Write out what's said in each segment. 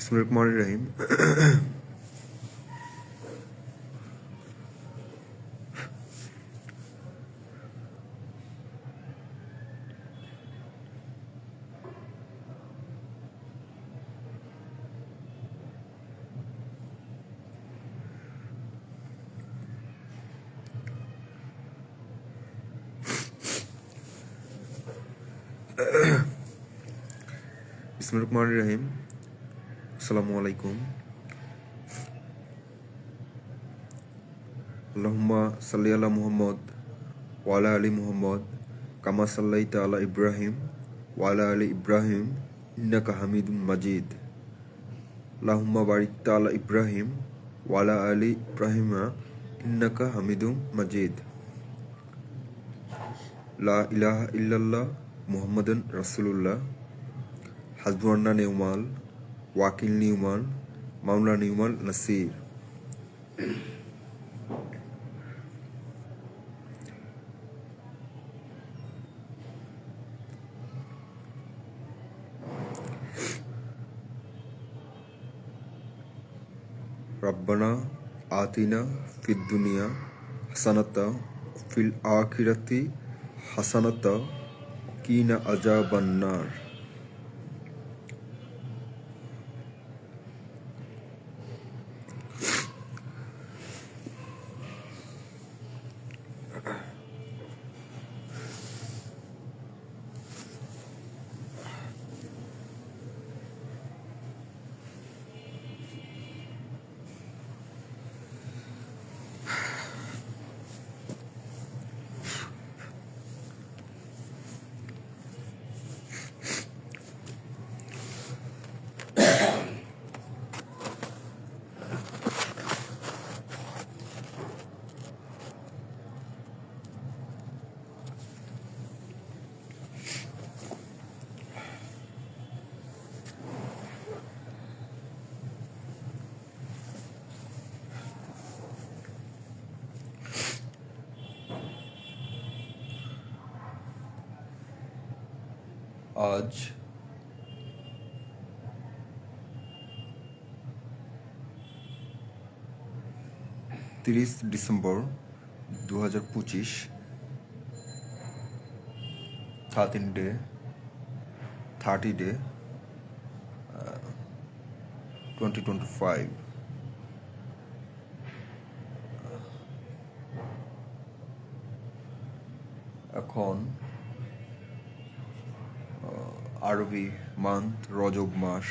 बिस्मिल्लाहिर्रहमानिर्रहीम। बिस्मिल्लाहिर्रहमानिर्रहीम। अस्सलामु अलैकुम। अल्लाहुम्मा सल्ली अला मुहम्मद व अला आलि मुहम्मद कामा सल्लैता अला इब्राहिम व अला आलि इब्राहिम इन्नाका हामिदुम मजीद। अल्लाहुम्मा बारिक अला इब्राहिम व अला आलि इब्राहिम इन्नाका हामिदुम मजीद। ला इलाहा इल्लल्लाह मुहम्मदुन रसूलुल्लाह। हस्बुना निअमाल वाकिल निअमाल मामला निअमाल नसीर। रब्बना आतिना फिद दुनिया हसनता फिल आखिरती हसनता कीना अजाबन्नार। आज 30 ডিসেম্বর 2025, 30 day 2025। এখন আরবি মান্থ রজব মাস,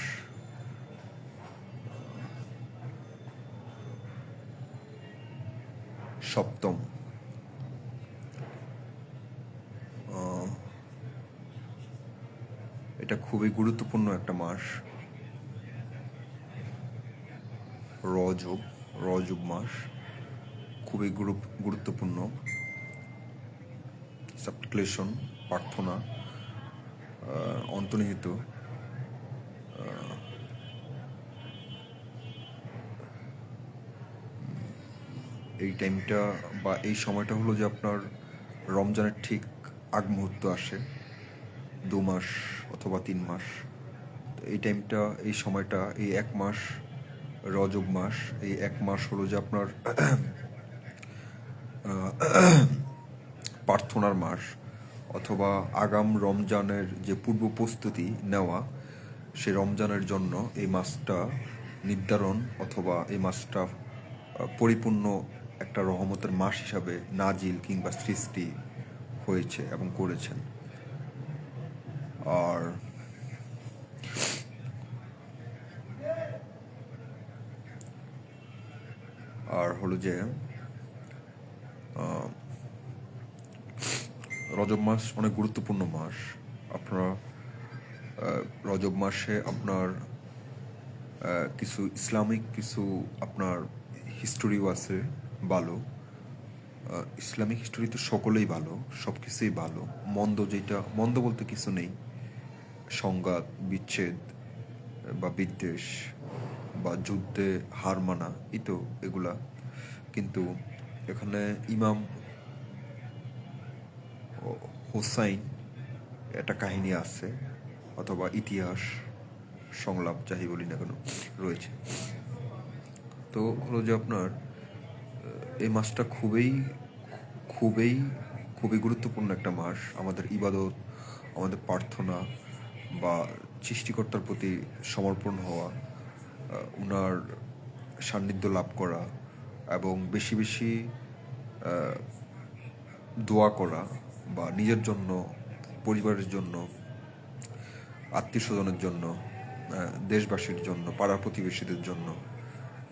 সপ্তম। এটা খুবই গুরুত্বপূর্ণ একটা মাস, রজব মাস খুবই গুরুত্বপূর্ণ। সাবক্লেশন, প্রার্থনা অন্তর্নিহিত। এই টাইমটা বা এই সময়টা হলো যে আপনার রমজানের ঠিক আগ মুহূর্ত আসে, 2 মাস অথবা 3 মাস। তো এই টাইমটা, এই সময়টা, এই 1 মাস রজব মাস, এই 1 মাস হলো যে আপনার প্রার্থনার মাস, অথবা আগাম রমজানের যে পূর্ব প্রস্তুতি নেওয়া, সে রমজানের জন্য এই মাসটা নির্ধারণ, অথবা এই মাসটা পরিপূর্ণ একটা রহমতের মাস হিসাবে নাজিল কিংবা সৃষ্টি হয়েছে এবং করেছেন। আর হলো যে রজব মাস অনেক গুরুত্বপূর্ণ মাস। আপনারা রজব মাসে আপনার কিছু ইসলামিক কিছু আপনার হিস্টোরিও আছে ভালো। ইসলামিক হিস্টোরি তো সকলেই ভালো, সব কিছুই ভালো। মন্দ বলতে কিছু নেই। সংঘাত, বিচ্ছেদ বা বিদ্বেষ বা যুদ্ধে হার মানা, এই তো এগুলা। কিন্তু এখানে ইমাম হোসাইন একটা কাহিনী আছে, অথবা ইতিহাস সংলাপ যাই বলি না কেন রয়েছে। তো হলো যে আপনার এই মাসটা খুবই খুবই খুবই গুরুত্বপূর্ণ একটা মাস। আমাদের ইবাদত, আমাদের প্রার্থনা বা সৃষ্টিকর্তার প্রতি সমর্পণ হওয়া, ওনার সান্নিধ্য লাভ করা এবং বেশি বেশি দোয়া করা বা নিজের জন্য, পরিবারের জন্য, আত্মীয় স্বজনের জন্য, দেশবাসীর জন্য, পাড়া প্রতিবেশীদের জন্য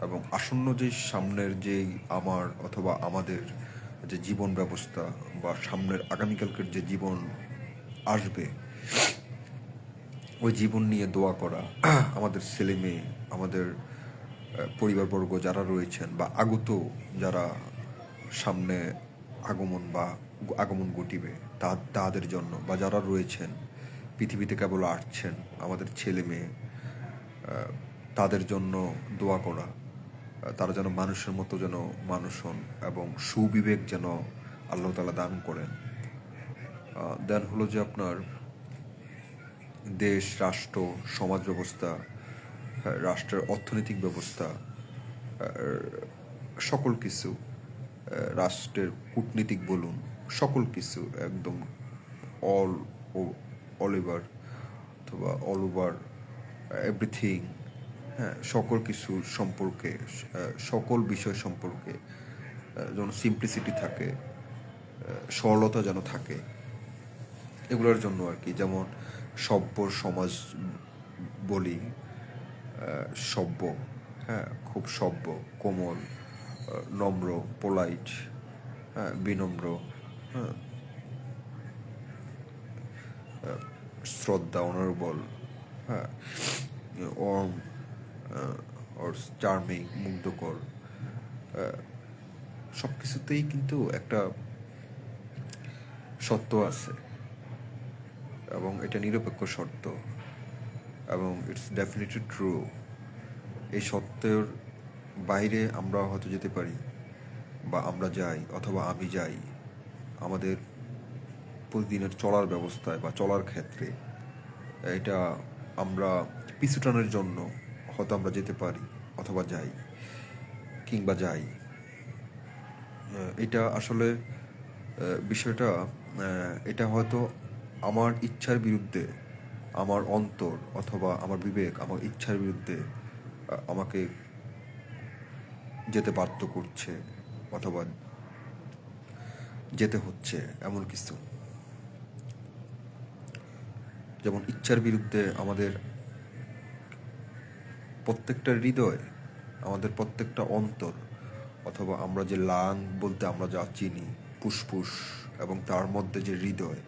এবং আসন্ন যে সামনের যেই আমার অথবা আমাদের যে জীবন ব্যবস্থা বা সামনের আগামীকালকের যে জীবন আসবে, ওই জীবন নিয়ে দোয়া করা, আমাদের ছেলে মেয়ে, আমাদের পরিবারবর্গ যারা রয়েছেন বা আগত যারা সামনে আগমন ঘটিবে তাদের জন্য, বা যারা রয়েছেন পৃথিবীতে কেবল আসছেন আমাদের ছেলে মেয়ে, তাদের জন্য দোয়া করা, তারা যেন মানুষের মতো যেন মানুষ হন এবং সুবিবেক যেন আল্লাহ তাআলা দান করেন। দেন হলো যে আপনার দেশ, রাষ্ট্র, সমাজ ব্যবস্থা, রাষ্ট্রের অর্থনৈতিক ব্যবস্থা, সকল কিছু, রাষ্ট্রের কূটনীতিক বলুন, সকল কিছু একদম অল অল ওভার অথবা অল ওভার এভরিথিং, হ্যাঁ, সকল কিছু সম্পর্কে, সকল বিষয় সম্পর্কে যেন সিম্পলিসিটি থাকে, সরলতা যেন থাকে, এগুলোর জন্য আর কি। যেমন সভ্য সমাজ বলি, সভ্য, হ্যাঁ, খুব সভ্য, কোমল, নম্র, পোলাইট, হ্যাঁ, বিনম্র, হ্যাঁ, শ্রদ্ধা, অনারেবল, হ্যাঁ, ওয়ার্ম অর চার্মিং, মুগ্ধকর, সব কিছুতেই কিন্তু একটা সত্য আছে এবং এটা নিরপেক্ষ সত্য এবং ইটস ডেফিনেটলি ট্রু। এই সত্যের বাইরে আমরা হয়তো যেতে পারি বা আমরা যাই অথবা আমি যাই আমাদের প্রতিদিনের চলার ব্যবস্থায় বা চলার ক্ষেত্রে, এটা আমরা পিছুটানোর জন্য হয়তো আমরা যেতে পারি অথবা যাই কিংবা যাই। এটা আসলে বিষয়টা, এটা হয়তো আমার ইচ্ছার বিরুদ্ধে, আমার অন্তর অথবা আমার বিবেক আমার ইচ্ছার বিরুদ্ধে আমাকে যেতে বাধ্য করছে অথবা যেতে হচ্ছে, এমন কিছু। যেমন ইচ্ছার বিরুদ্ধে আমাদের প্রত্যেকটা হৃদয়, আমাদের প্রত্যেকটা অন্তর অথবা আমরা যে লাং বলতে আমরা যা চিনি, ফুসফুস, এবং তার মধ্যে যে হৃদয়,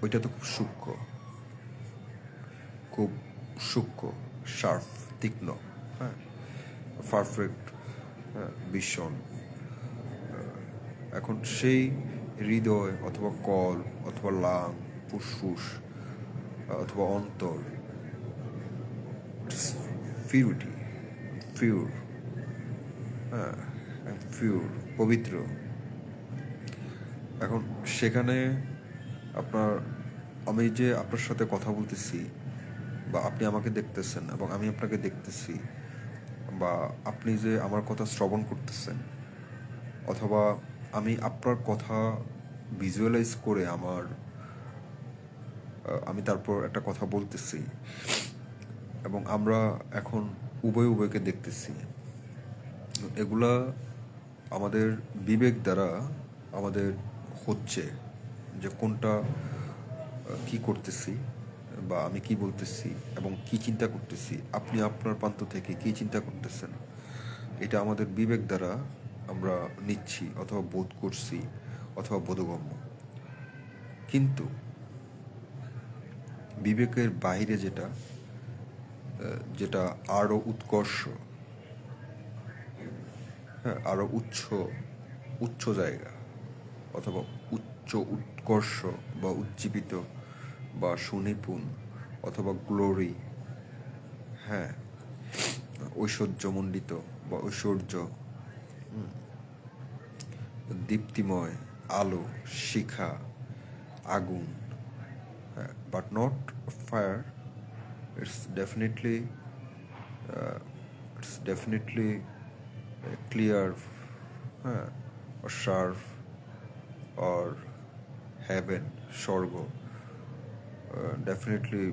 ওইটা তো খুব সূক্ষ্ম, খুব সূক্ষ্ম, শার্প, তীক্ষ্ণ, হ্যাঁ, পারফেক্ট, ভীষণ। এখন সেই হৃদয় অথবা কল অথবা লাং, ফুসফুস অথবা অন্তর, পিউরিটি, পিওর, হ্যাঁ, পিওর, পবিত্র। এখন সেখানে আপনার, আমি যে আপনার সাথে কথা বলতেছি বা আপনি আমাকে দেখতেছেন এবং আমি আপনাকে দেখতেছি, বা আপনি যে আমার কথা শ্রবণ করতেছেন অথবা আমি আপনার কথা ভিজুয়ালাইজ করে আমি তারপর একটা কথা বলতেছি এবং আমরা এখন উভয় উভয়কে দেখতেছি, এগুলা আমাদের বিবেক দ্বারা আমাদের হচ্ছে যে কোনটা কি করতেছি বা আমি কি বলতেছি এবং কি চিন্তা করতেছি, আপনি আপনার প্রান্ত থেকে কি চিন্তা করতেছেন, এটা আমাদের বিবেক দ্বারা আমরা নিচ্ছি অথবা বোধ করছি অথবা বোধগম্য। কিন্তু বিবেকের বাইরে যেটা, যেটা আরো উৎকর্ষ, হ্যাঁ, আরো উচ্চ উচ্চ জায়গা অথবা উচ্চ উৎকর্ষ বা উজ্জীবিত বা সুনিপুণ অথবা গ্লোরি, হ্যাঁ, ঐশ্বর্যমণ্ডিত বা ঐশ্বর্য, দীপ্তিময়, আলো, শিখা, আগুন, হ্যাঁ, but not fire, it's definitely it's definitely clear, or sharp, or heaven, স্বর্গ, ডেফিনেটলি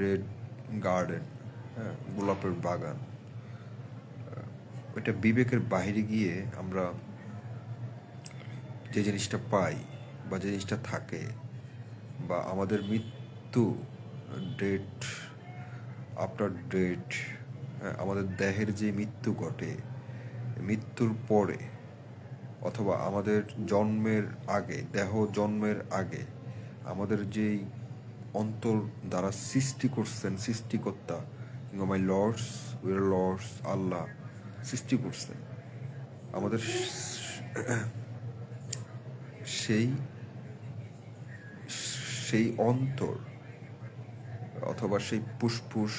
রেড গার্ডেন, হ্যাঁ, গোলাপের বাগান। ওইটা বিবেকের বাইরে গিয়ে আমরা যে জিনিসটা পাই বা যে জিনিসটা থাকে, বা আমাদের মৃত্যু, ডেট আফটার ডেট, আমাদের দেহের যে মৃত্যু ঘটে, মৃত্যুর পরে, অথবা আমাদের জন্মের আগে, দেহ জন্মের আগে আমাদের যেই অন্তর দ্বারা সৃষ্টি করছেন সৃষ্টিকর্তা, কিংবা মাই লর্ডস, উইয়ার লর্ডস, আল্লাহ সৃষ্টি করছেন আমাদের, সেই সেই অন্তর, অথবা সেই ফুসফুস,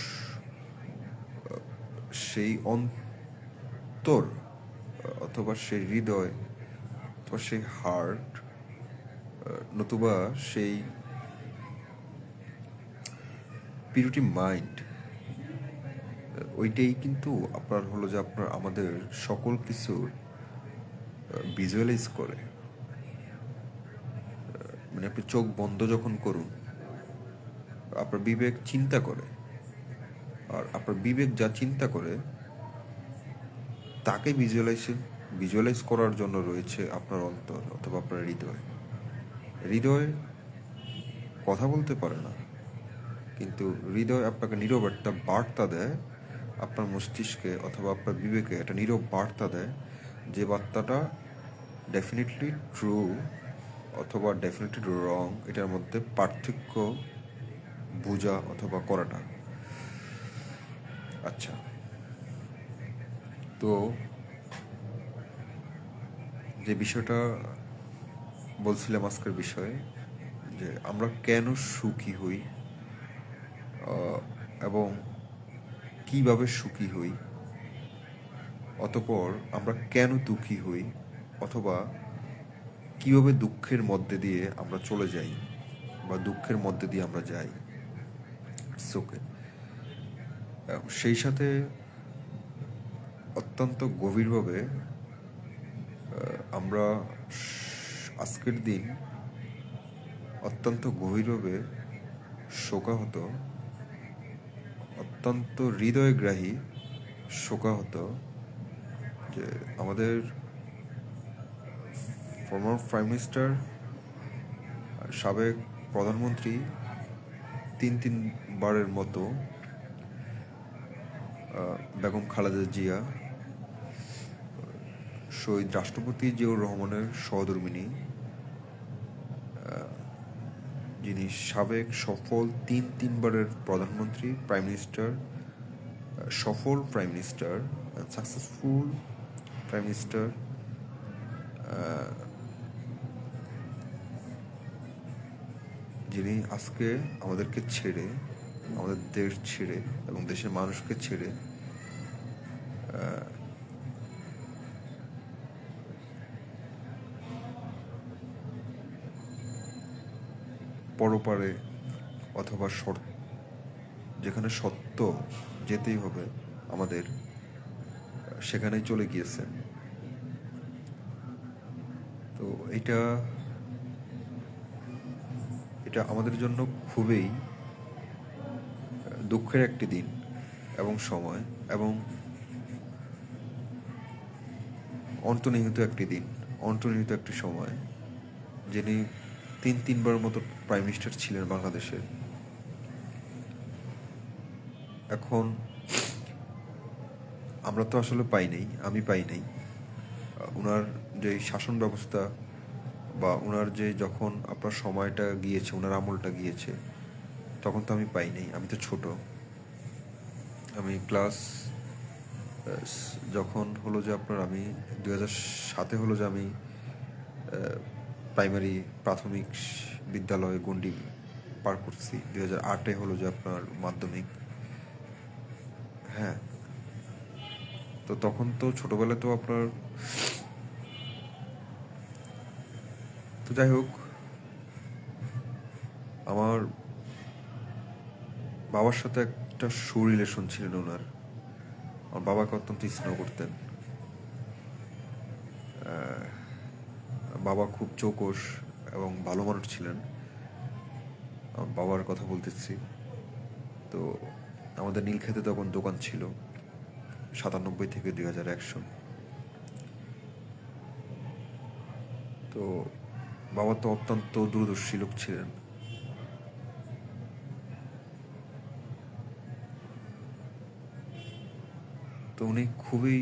সেই অন্তর, অথবা সেই হৃদয়, অথবা সেই হার্ট, নতুবা সেই পিউরিটি মাইন্ড, ওইটাই কিন্তু আপনার হলো যে আপনার আমাদের সকল কিছুর ভিজুয়ালাইজ করে। মানে আপনি চোখ বন্ধ যখন করুন, আপনার বিবেক চিন্তা করে, আর আপনার বিবেক যা চিন্তা করে তাকে ভিজুয়ালাইজ করার জন্য রয়েছে আপনার অন্তর, অথবা আপনার হৃদয়। হৃদয় কথা বলতে পারে না, কিন্তু হৃদয় আপনাকে নীরব একটা বার্তা দেয় আপনার মস্তিষ্কে, অথবা আপনার বিবেকে একটা নীরব বার্তা দেয়, যে বার্তাটা ডেফিনেটলি ট্রু অথবা ডেফিনেটলি রং, এটার মধ্যে পার্থক্য বোঝা অথবা করাটা। আচ্ছা, তো যে বিষয়টা বলছিলাম আজকের বিষয়ে, যে আমরা কেন সুখী হই, এবং কিভাবে সুখী হই, অতঃপর আমরা কেন দুঃখী হই, অথবা কিভাবে দুঃখের মধ্যে দিয়ে আমরা চলে যাই, বা দুঃখের মধ্যে দিয়ে আমরা যাই। ওকে, সেই সাথে অত্যন্ত গভীরভাবে আমরা আজকের দিন অত্যন্ত গভীরভাবে শোকাহত, অত্যন্ত হৃদয়গ্রাহী শোকাহত, যে আমাদের ফর্মার প্রাইম মিনিস্টার, সাবেক প্রধানমন্ত্রী, তিনবারের মতো বেগম খালেদা জিয়া, শহীদ রাষ্ট্রপতি জিয়াউর রহমানের সহধর্মিণী, যিনি সাবেক সফল তিনবারের প্রধানমন্ত্রী, প্রাইম মিনিস্টার, সফল prime minister, successful prime minister, যিনি আজকে আমাদেরকে ছেড়ে, আমাদের দেশ ছেড়ে এবং দেশের মানুষকে ছেড়ে পরপারে, অথবা যেখানে সত্য যেতেই হবে আমাদের, সেখানেই চলে গিয়েছেন। তো এটা আমাদের জন্য খুবই দুঃখের একটি দিন এবং সময়, এবং অন্তর্নিহিত একটি দিন, অন্তর্নিহিত একটি সময়, যিনি তিনবার মতো প্রাইম মিনিস্টার ছিলেন বাংলাদেশের। এখন আমরা তো আসলে পাই নাই, আমি পাই নাই ওনার যে শাসন ব্যবস্থা, বা ওনার যে যখন আপনার সময়টা গিয়েছে, ওনার আমলটা গিয়েছে, তখন তো আমি পাই নাই, আমি তো ছোট। আমি ক্লাস যখন হলো যে আপনার, আমি 2007 হলো যে আমি প্রাইমারি প্রাথমিক বিদ্যালয়ে গণ্ডি পার করছি, 2008 হলো যে আপনার মাধ্যমিক। হ্যাঁ, তো তখন তো ছোটবেলায় তো আপনার, তো যাই হোক, আমার বাবার সাথে একটা একটা রিলেশন ছিলেন ওনার। আমার বাবাকে অত্যন্ত স্নেহ করতেন। বাবা খুব চৌকস এবং ভালো মানুষ ছিলেন। আমার বাবার কথা বলতেছি। তো আমাদের নীলক্ষেতে তখন দোকান ছিল 97 থেকে 2001 সন। তো বাবা তো অত্যন্ত দূরদর্শী লোক ছিলেন। তো উনি খুবই,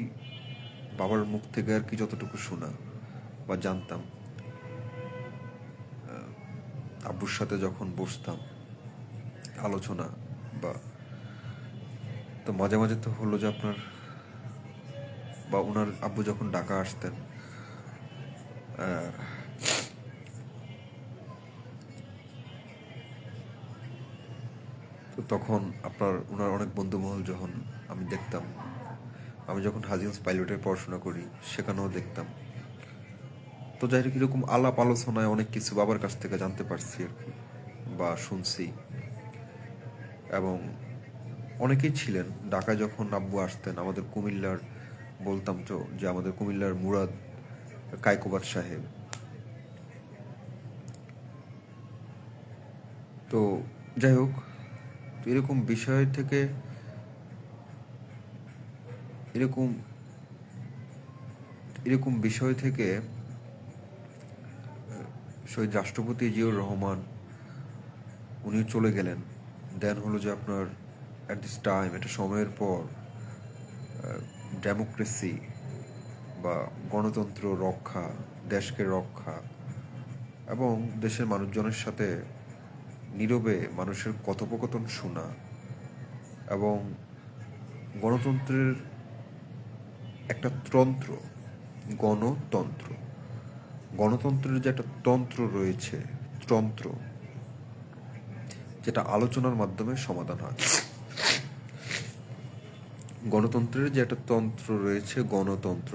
বাবার মুখ থেকে আর কি যতটুকু শোনা বা জানতাম, আব্বুর সাথে যখন বসতাম আলোচনা বা, তো মাঝে মাঝে তো হলো যে আপনার বা ওনার আব্বু যখন ঢাকা আসতেন, তো তখন আপনার ওনার অনেক বন্ধুমহল যখন আমি দেখতাম, আমি যখন হাজিন্স পাইলটের পড়াশোনা করি সেখানেও দেখতাম। তো যাই হোক, এরকম আলাপ আলোচনায় অনেক কিছু বাবার কাছ থেকে জানতে পারছি আর কি, বা শুনছি। এবং অনেকেই ছিলেন ঢাকায় যখন আব্বু আসতেন, আমাদের কুমিল্লার, বলতাম তো যে আমাদের কুমিল্লার মুরাদ কায়কোবাদ সাহেব। তো যাই হোক, এরকম বিষয় থেকে এরকম এরকম বিষয় থেকে শহীদ রাষ্ট্রপতি জিয়াউর রহমান উনিও চলে গেলেন। দেন হলো যে আপনার অ্যাট দিস টাইম, একটা সময়ের পর ডেমোক্রেসি বা গণতন্ত্র রক্ষা, দেশকে রক্ষা এবং দেশের মানুষজনের সাথে নীরবে মানুষের কথোপকথন শোনা এবং গণতন্ত্রের একটা তন্ত্র, গণতন্ত্র গণতন্ত্রের যে একটা তন্ত্র রয়েছে, তন্ত্র যেটা আলোচনার মাধ্যমে সমাধান হয়। গণতন্ত্রের যে একটা তন্ত্র রয়েছে, গণতন্ত্র,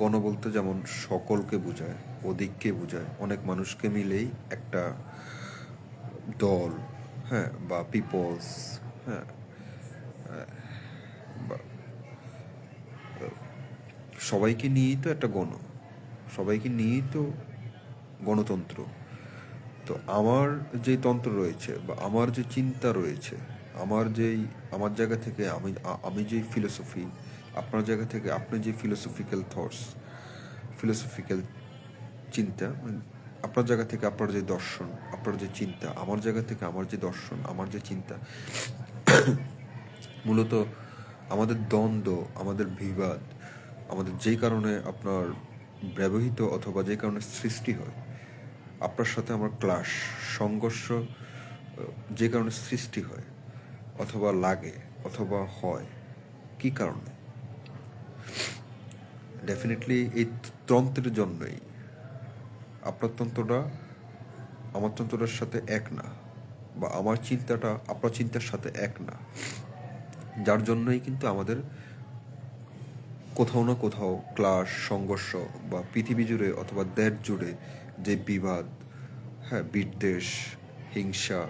গণ বলতে যেমন সকলকে বোঝায়, অধিককে বোঝায়, অনেক মানুষকে মিলেই একটা দল, হ্যাঁ, বা পিপলস, হ্যাঁ, বা সবাইকে নিয়েই তো একটা সবাইকে নিয়েই তো গণতন্ত্র। তো আমার যে তন্ত্র রয়েছে বা আমার যে চিন্তা রয়েছে, আমার জায়গা থেকে আমি যে ফিলোসফি, আপনার জায়গা থেকে আপনি যে ফিলোসফিক্যাল থটস, ফিলোসফিক্যাল চিন্তা, আপনার জায়গা থেকে আপনার যে দর্শন, আপনার যে চিন্তা, আমার জায়গা থেকে আমার যে দর্শন, আমার যে চিন্তা, মূলত আমাদের দ্বন্দ্ব, আমাদের বিবাদ, আমাদের যেই কারণে আপনার ব্যবহৃত অথবা যে কারণে সৃষ্টি হয়, আপনার সাথে আমার ক্লাশ, সংঘর্ষ, যে কারণে সৃষ্টি হয় অথবা লাগে অথবা হয়, কি কারণে? ডেফিনেটলি এই তন্ত্রের জন্যই। আপনার তন্ত্রটা আমার তন্ত্রটার সাথে এক না, বা আমার চিন্তাটা আপনার চিন্তার সাথে এক না, যার জন্যই কিন্তু আমাদের কোথাও না কোথাও ক্লাশ, সংঘর্ষ বা পৃথিবী জুড়ে অথবা দেশ জুড়ে যে বিবাদ, হ্যাঁ, বিদ্বেষ, হিংসা,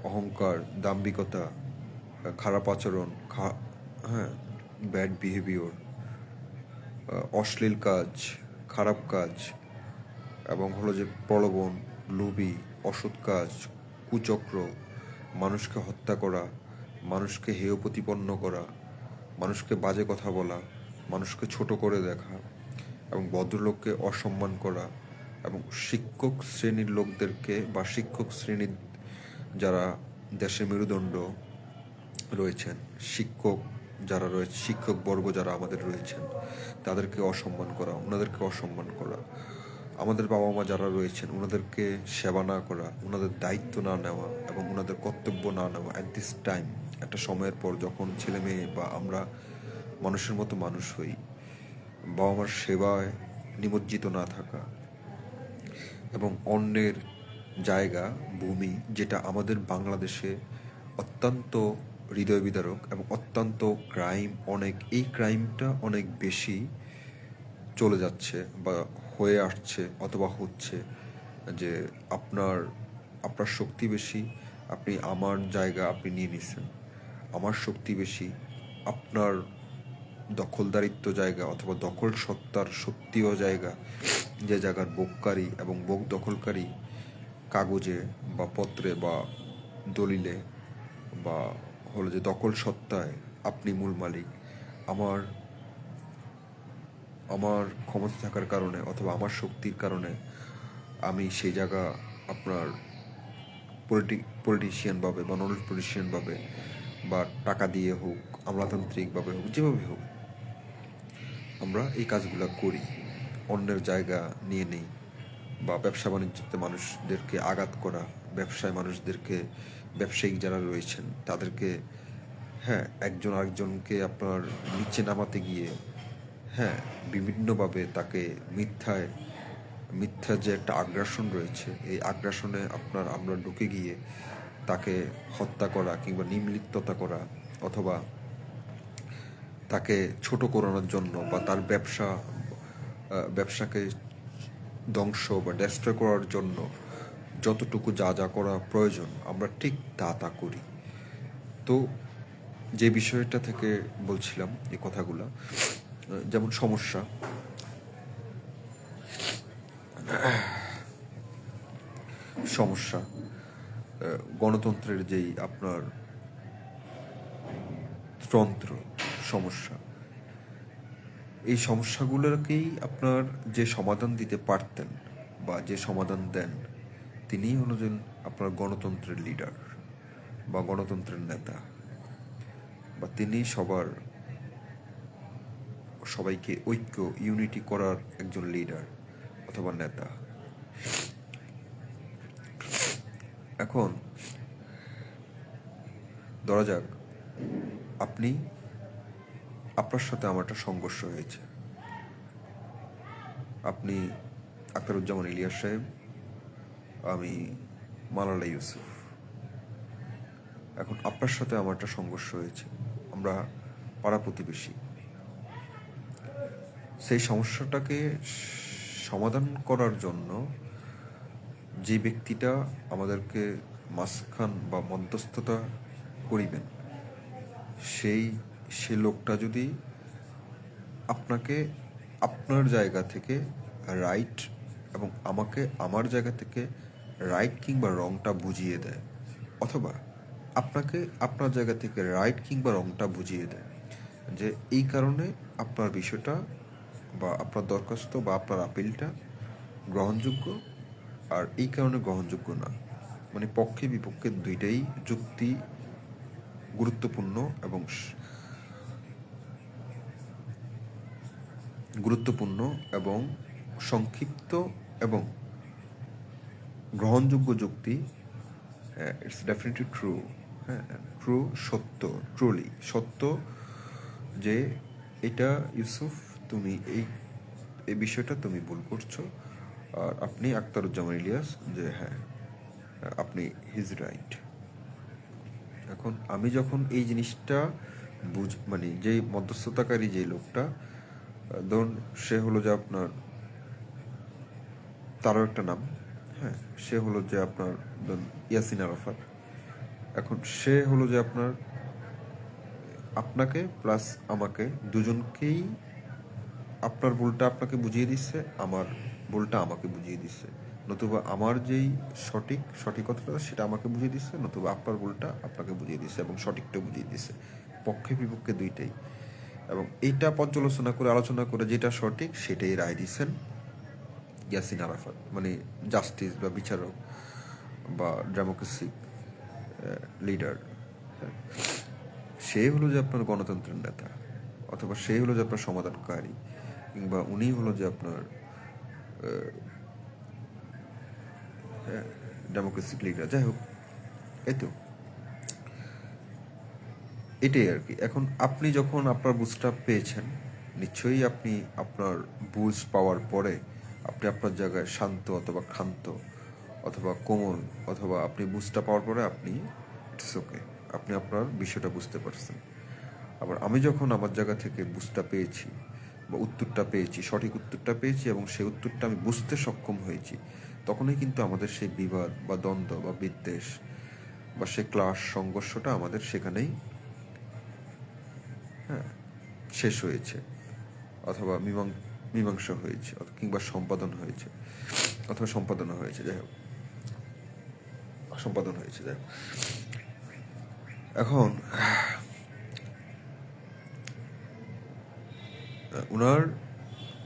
অহংকার, দাম্ভিকতা, খারাপ আচরণ, হ্যাঁ, ব্যাড বিহেভিয়র, অশ্লীল কাজ, খারাপ কাজ, এবং হলো যে প্রলোভন, লোভী, অসৎ কাজ, কুচক্র, মানুষকে হত্যা করা, মানুষকে হেয় প্রতিপন্ন করা, মানুষকে বাজে কথা বলা, মানুষকে ছোট করে দেখা এবং ভদ্রলোককে অসম্মান করা, এবং শিক্ষক শ্রেণীর লোকদেরকে বা শিক্ষক শ্রেণীর যারা দেশের মেরুদণ্ড রয়েছেন, যারা রয়েছে, শিক্ষক বর্গ যারা আমাদের রয়েছেন, তাদেরকে অসম্মান করা, ওনাদেরকে অসম্মান করা, আমাদের বাবা মা যারা রয়েছেন ওনাদেরকে সেবা না করা, ওনাদের দায়িত্ব না নেওয়া এবং ওনাদের কর্তব্য না নেওয়া অ্যাট দিস টাইম, একটা সময়ের পর যখন ছেলে মেয়ে বা আমরা মানুষের মতো মানুষ হই, বাবা মার সেবায় নিমজ্জিত না থাকা এবং অন্যের জায়গা, ভূমি, যেটা আমাদের বাংলাদেশে অত্যন্ত হৃদয় বিদারক এবং অত্যন্ত এই ক্রাইমটা অনেক বেশি চলে যাচ্ছে বা হয়ে আসছে অথবা হচ্ছে, যে আপনার শক্তি বেশি, আপনি আমার জায়গা আপনি নিয়ে নিছেন, আমার শক্তি বেশি, আপনার দখলদারিত্ব জায়গা অথবা দখল সত্তার সত্যিও জায়গা, যে জায়গার ভোগকারী এবং ভোগ দখলকারী কাগজে বা পত্রে বা দলিলে বা হলো যে দখল সত্তায় আপনি মূল মালিক। আমার আমার ক্ষমতা থাকার কারণে অথবা আমার শক্তির কারণে আমি সেই জায়গা আপনার পলিটিশিয়ানভাবে বা নন পলিটিশিয়ানভাবে বা টাকা দিয়ে হোক, আমলাতান্ত্রিকভাবে হোক, যেভাবে হোক আমরা এই কাজগুলো করি। অন্যের জায়গা নিয়ে নেই বা ব্যবসা বাণিজ্যতে মানুষদেরকে আঘাত করা, ব্যবসায় মানুষদেরকে, ব্যবসায়িক যারা রয়েছেন তাদেরকে, হ্যাঁ, একজন আরেকজনকে আপনার নিচে নামাতে গিয়ে, হ্যাঁ, বিভিন্নভাবে তাকে মিথ্যা যে একটা আগ্রাসন রয়েছে, এই আগ্রাসনে আমরা ঢুকে গিয়ে তাকে হত্যা করা কিংবা নির্লিপ্ততা করা অথবা তাকে ছোট করানোর জন্য বা তার ব্যবসাকে ধ্বংস বা ডেস্ট্রয় করার জন্য যতটুকু যা যা করা প্রয়োজন আমরা ঠিক তা করি। তো যে বিষয়টা থেকে বলছিলাম এই কথাগুলো, যেমন সমস্যা গণতন্ত্রের যেই আপনার তন্ত্র সমস্যা, এই সমস্যাগুলোকেই আপনার যে সমাধান দিতে পারতেন বা যে সমাধান দেন তিনিই হলেন আপনার গণতন্ত্রের লিডার বা গণতন্ত্রের নেতা, বা তিনি সবাইকে ইউনিটি করার একজন লিডার অথবা নেতা। এখন ধরা যাক আপনার সাথে আমার একটা সংঘর্ষ হয়েছে। আপনি আখতারুজ্জামান ইলিয়াস সাহেব, আমি মালালা ইউসুফ। এখন আপনার সাথে আমার একটা সংঘর্ষ হয়েছে, আমরা পাড়া প্রতিবেশী। সেই সমস্যাটাকে সমাধান করার জন্য যে ব্যক্তিটা আমাদেরকে মাঝখান বা মধ্যস্থতা করিবেন, সে লোকটা যদি আপনাকে আপনার জায়গা থেকে রাইট এবং আমাকে আমার জায়গা থেকে রাইট কিংবা রংটা বুঝিয়ে দেয়, অথবা আপনাকে আপনার জায়গা থেকে রাইট কিংবা রংটা বুঝিয়ে দেয় যে এই কারণে আপনার বিষয়টা বা আপনার দরখাস্ত বা আপনার আপিলটা গ্রহণযোগ্য, আর এই কারণে গ্রহণযোগ্য না, মানে পক্ষে বিপক্ষে দুইটাই যুক্তি গুরুত্বপূর্ণ এবং সংক্ষিপ্ত এবং গ্রহণযোগ্য যুক্তি। It's definitely true. হ্যাঁ, ট্রু, সত্য, ট্রুলি সত্য যে এটা ইউসুফ, তুমি এই বিষয়টা তুমি ভুল করছো, আর আপনি আখতারুজ্জামান ইলিয়াস যে হ্যাঁ আপনি হিজ রাইট। এখন আমি যখন এই জিনিসটা মানে যেই মধ্যস্থতাকারী যে লোকটা, ধরুন সে হলো যে আপনার, তারও একটা নাম, হ্যাঁ, সে হলো যে আপনার ইয়াসিন আরাফাত। এখন সে হলো যে আপনাকে প্লাস আমাকে দুজনকেই আপনার ভুলটা আপনাকে বুঝিয়ে দিচ্ছে, আমার ভুলটা আমাকে বুঝিয়ে দিচ্ছে, নতুবা আমার যেই সঠিকতা সেটা আমাকে বুঝিয়ে দিচ্ছে, নতুবা আপনার ভুলটা আপনাকে বুঝিয়ে দিচ্ছে এবং সঠিকটা বুঝিয়ে দিচ্ছে, পক্ষে বিপক্ষে দুইটাই। এবং এইটা পর্যালোচনা করে আলোচনা করে যেটা সঠিক সেটাই রায় দিচ্ছেন ইয়াসিন আরাফাত, মানে জাস্টিস বা বিচারক বা ডেমোক্রেসি লিডার। সে হলো যে আপনার গণতন্ত্রের নেতা, অথবা সে হলো যে আপনার সমাধানকারী, কিংবা উনি হলো যে আপনার ডেমোক্রেসিক লিডার। যাই হোক, এই তো এটাই আর কি। এখন আপনি যখন আপনার বুঝটা পেয়েছেন, নিশ্চয়ই আপনি আপনার বুঝ পাওয়ার পরে আপনি আপনার জায়গায় শান্ত অথবা ক্ষান্ত অথবা কোমল, অথবা আপনি বুঝটা পাওয়ার পরে আপনি ইটস ওকে, আপনি আপনার বিষয়টা বুঝতে পারছেন। আবার আমি যখন আমার জায়গা থেকে বুঝটা পেয়েছি বা উত্তরটা পেয়েছি, সঠিক উত্তরটা পেয়েছি এবং সেই উত্তরটা আমি বুঝতে সক্ষম হয়েছি, তখনই কিন্তু আমাদের সেই বিবাদ বা দ্বন্দ্ব বা বিদ্বেষ বা সে ক্লাস সংঘর্ষটা আমাদের সেখানেই হ্যাঁ, শেষ হয়েছে, অথবা মীমাংসা হয়েছে, কিংবা সম্পাদন হয়েছে, অথবা সম্পাদনা হয়েছে, যাই হোক, সম্পাদন হয়েছে, যাই হোক। এখন ওনার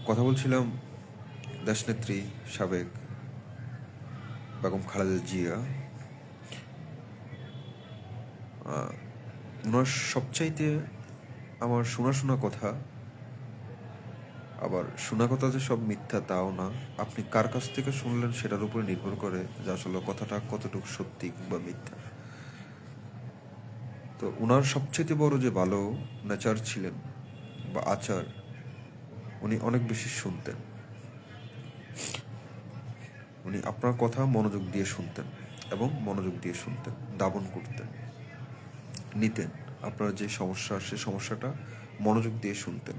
কথা বলছিলাম দেশনেত্রী সাবেক বেগম খালেদা জিয়া। ওনার সবচাইতে আমার শোনা কথা, আবার শোনা কথা যে সব মিথ্যা তাও না, আপনি কার কাছ থেকে শুনলেন সেটার উপরে নির্ভর করে যে আসলে কথাটা কতটুকু সত্যি কিংবা মিথ্যা। তো ওনার সবচেয়ে বড় যে ভালো নেচার ছিলেন বা আচার, উনি অনেক বেশি শুনতেন। উনি আপনার কথা মনোযোগ দিয়ে শুনতেন এবং মনোযোগ দিয়ে শুনতেন, দাবন করতেন, নিতেন। আপনার যে সমস্যা, সে সমস্যাটা মনোযোগ দিয়ে শুনতেন,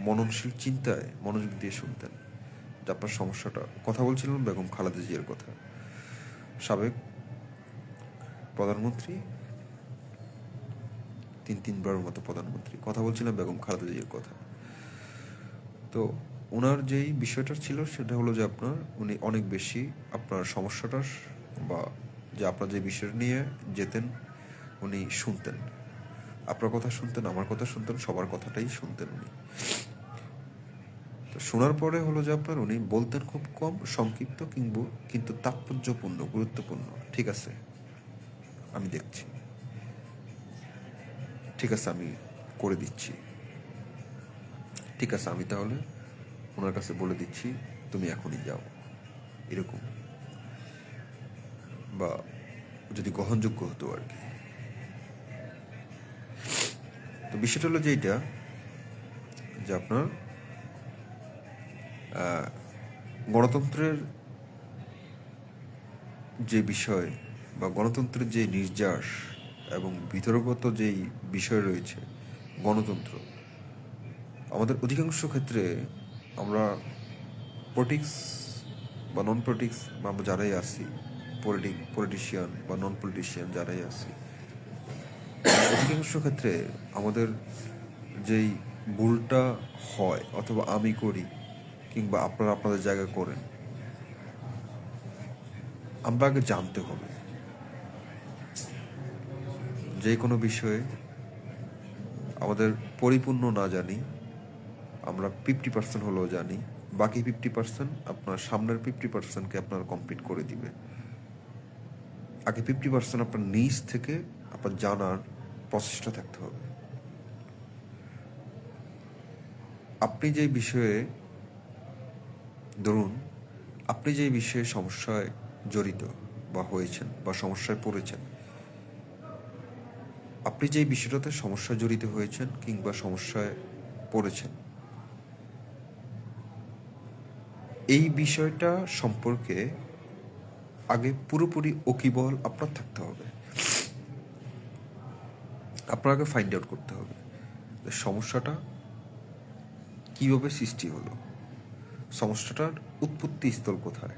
মননশীল চিন্তায় মনোযোগ দিয়ে শুনতেন যে আপনার সমস্যাটা। কথা বলছিলাম বেগম খালেদা জিয়ার কথা, সাবেক প্রধানমন্ত্রী, তিনবারের মতো প্রধানমন্ত্রী। কথা বলছিলাম বেগম খালেদা জিয়ার কথা। তো ওনার যেই বিষয়টা ছিল সেটা হলো যে উনি অনেক বেশি আপনার সমস্যাটা বা যে আপনার যে বিষয় নিয়ে যেতেন, উনি শুনতেন, আপনার কথা শুনতেন, আমার কথা শুনতেন, সবার কথাটাই শুনতেন উনি। তো শোনার পরে হলো যে উনি বলতেন খুব কম, সংক্ষিপ্ত কিন্তু তাৎপর্যপূর্ণ, গুরুত্বপূর্ণ। ঠিক আছে, আমি দেখছি, ঠিক আছে, আমি করে দিচ্ছি, ঠিক আছে, আমি তাহলে ওনার কাছে বলে দিচ্ছি, তুমি এখনই যাও, এরকম। বা যদি গ্রহণযোগ্য হতো আর কি। তো বিষয়টা হলো যে এইটা, যে আপনার গণতন্ত্রের যে বিষয় বা গণতন্ত্রের যে নির্যাস এবং ভিতরগত যেই বিষয় রয়েছে, গণতন্ত্র আমাদের অধিকাংশ ক্ষেত্রে আমরা পলিটিক্স বা নন পলিটিক্স বা আমরা যারাই আছি, পলিটিশিয়ান বা নন পলিটিশিয়ান যারাই আছি, অধিকাংশ ক্ষেত্রে আমাদের যেই ভুলটা হয় অথবা আমি করি কিংবা আপনারা আপনাদের জায়গায় করেন, আমরা আগে জানতে হবে। যে কোনো বিষয়ে আমাদের পরিপূর্ণ না জানি, আমরা 50% হলেও জানি, বাকি 50% আপনার সামনের 50%কে আপনার কমপ্লিট করে দিবে। আগে 50% আপনার নিজ থেকে আপনার জানার প্রচেষ্টা থাকতে হবে। আপনি যে বিষয়ে, ধরুন আপনি যে বিষয়ে সমস্যায় জড়িত বা হয়েছেন বা সমস্যায় পড়েছেন, আপনি যে বিষয়টাতে সমস্যায় জড়িত হয়েছেন কিংবা সমস্যায় পড়েছেন, এই বিষয়টা সম্পর্কে আগে পুরোপুরি ওকিবল আপনার থাকতে হবে। আপনাকে ফাইন্ড আউট করতে হবে সমস্যাটা কিভাবে সৃষ্টি হলো, সমস্যাটার উৎপত্তি স্থল কোথায়,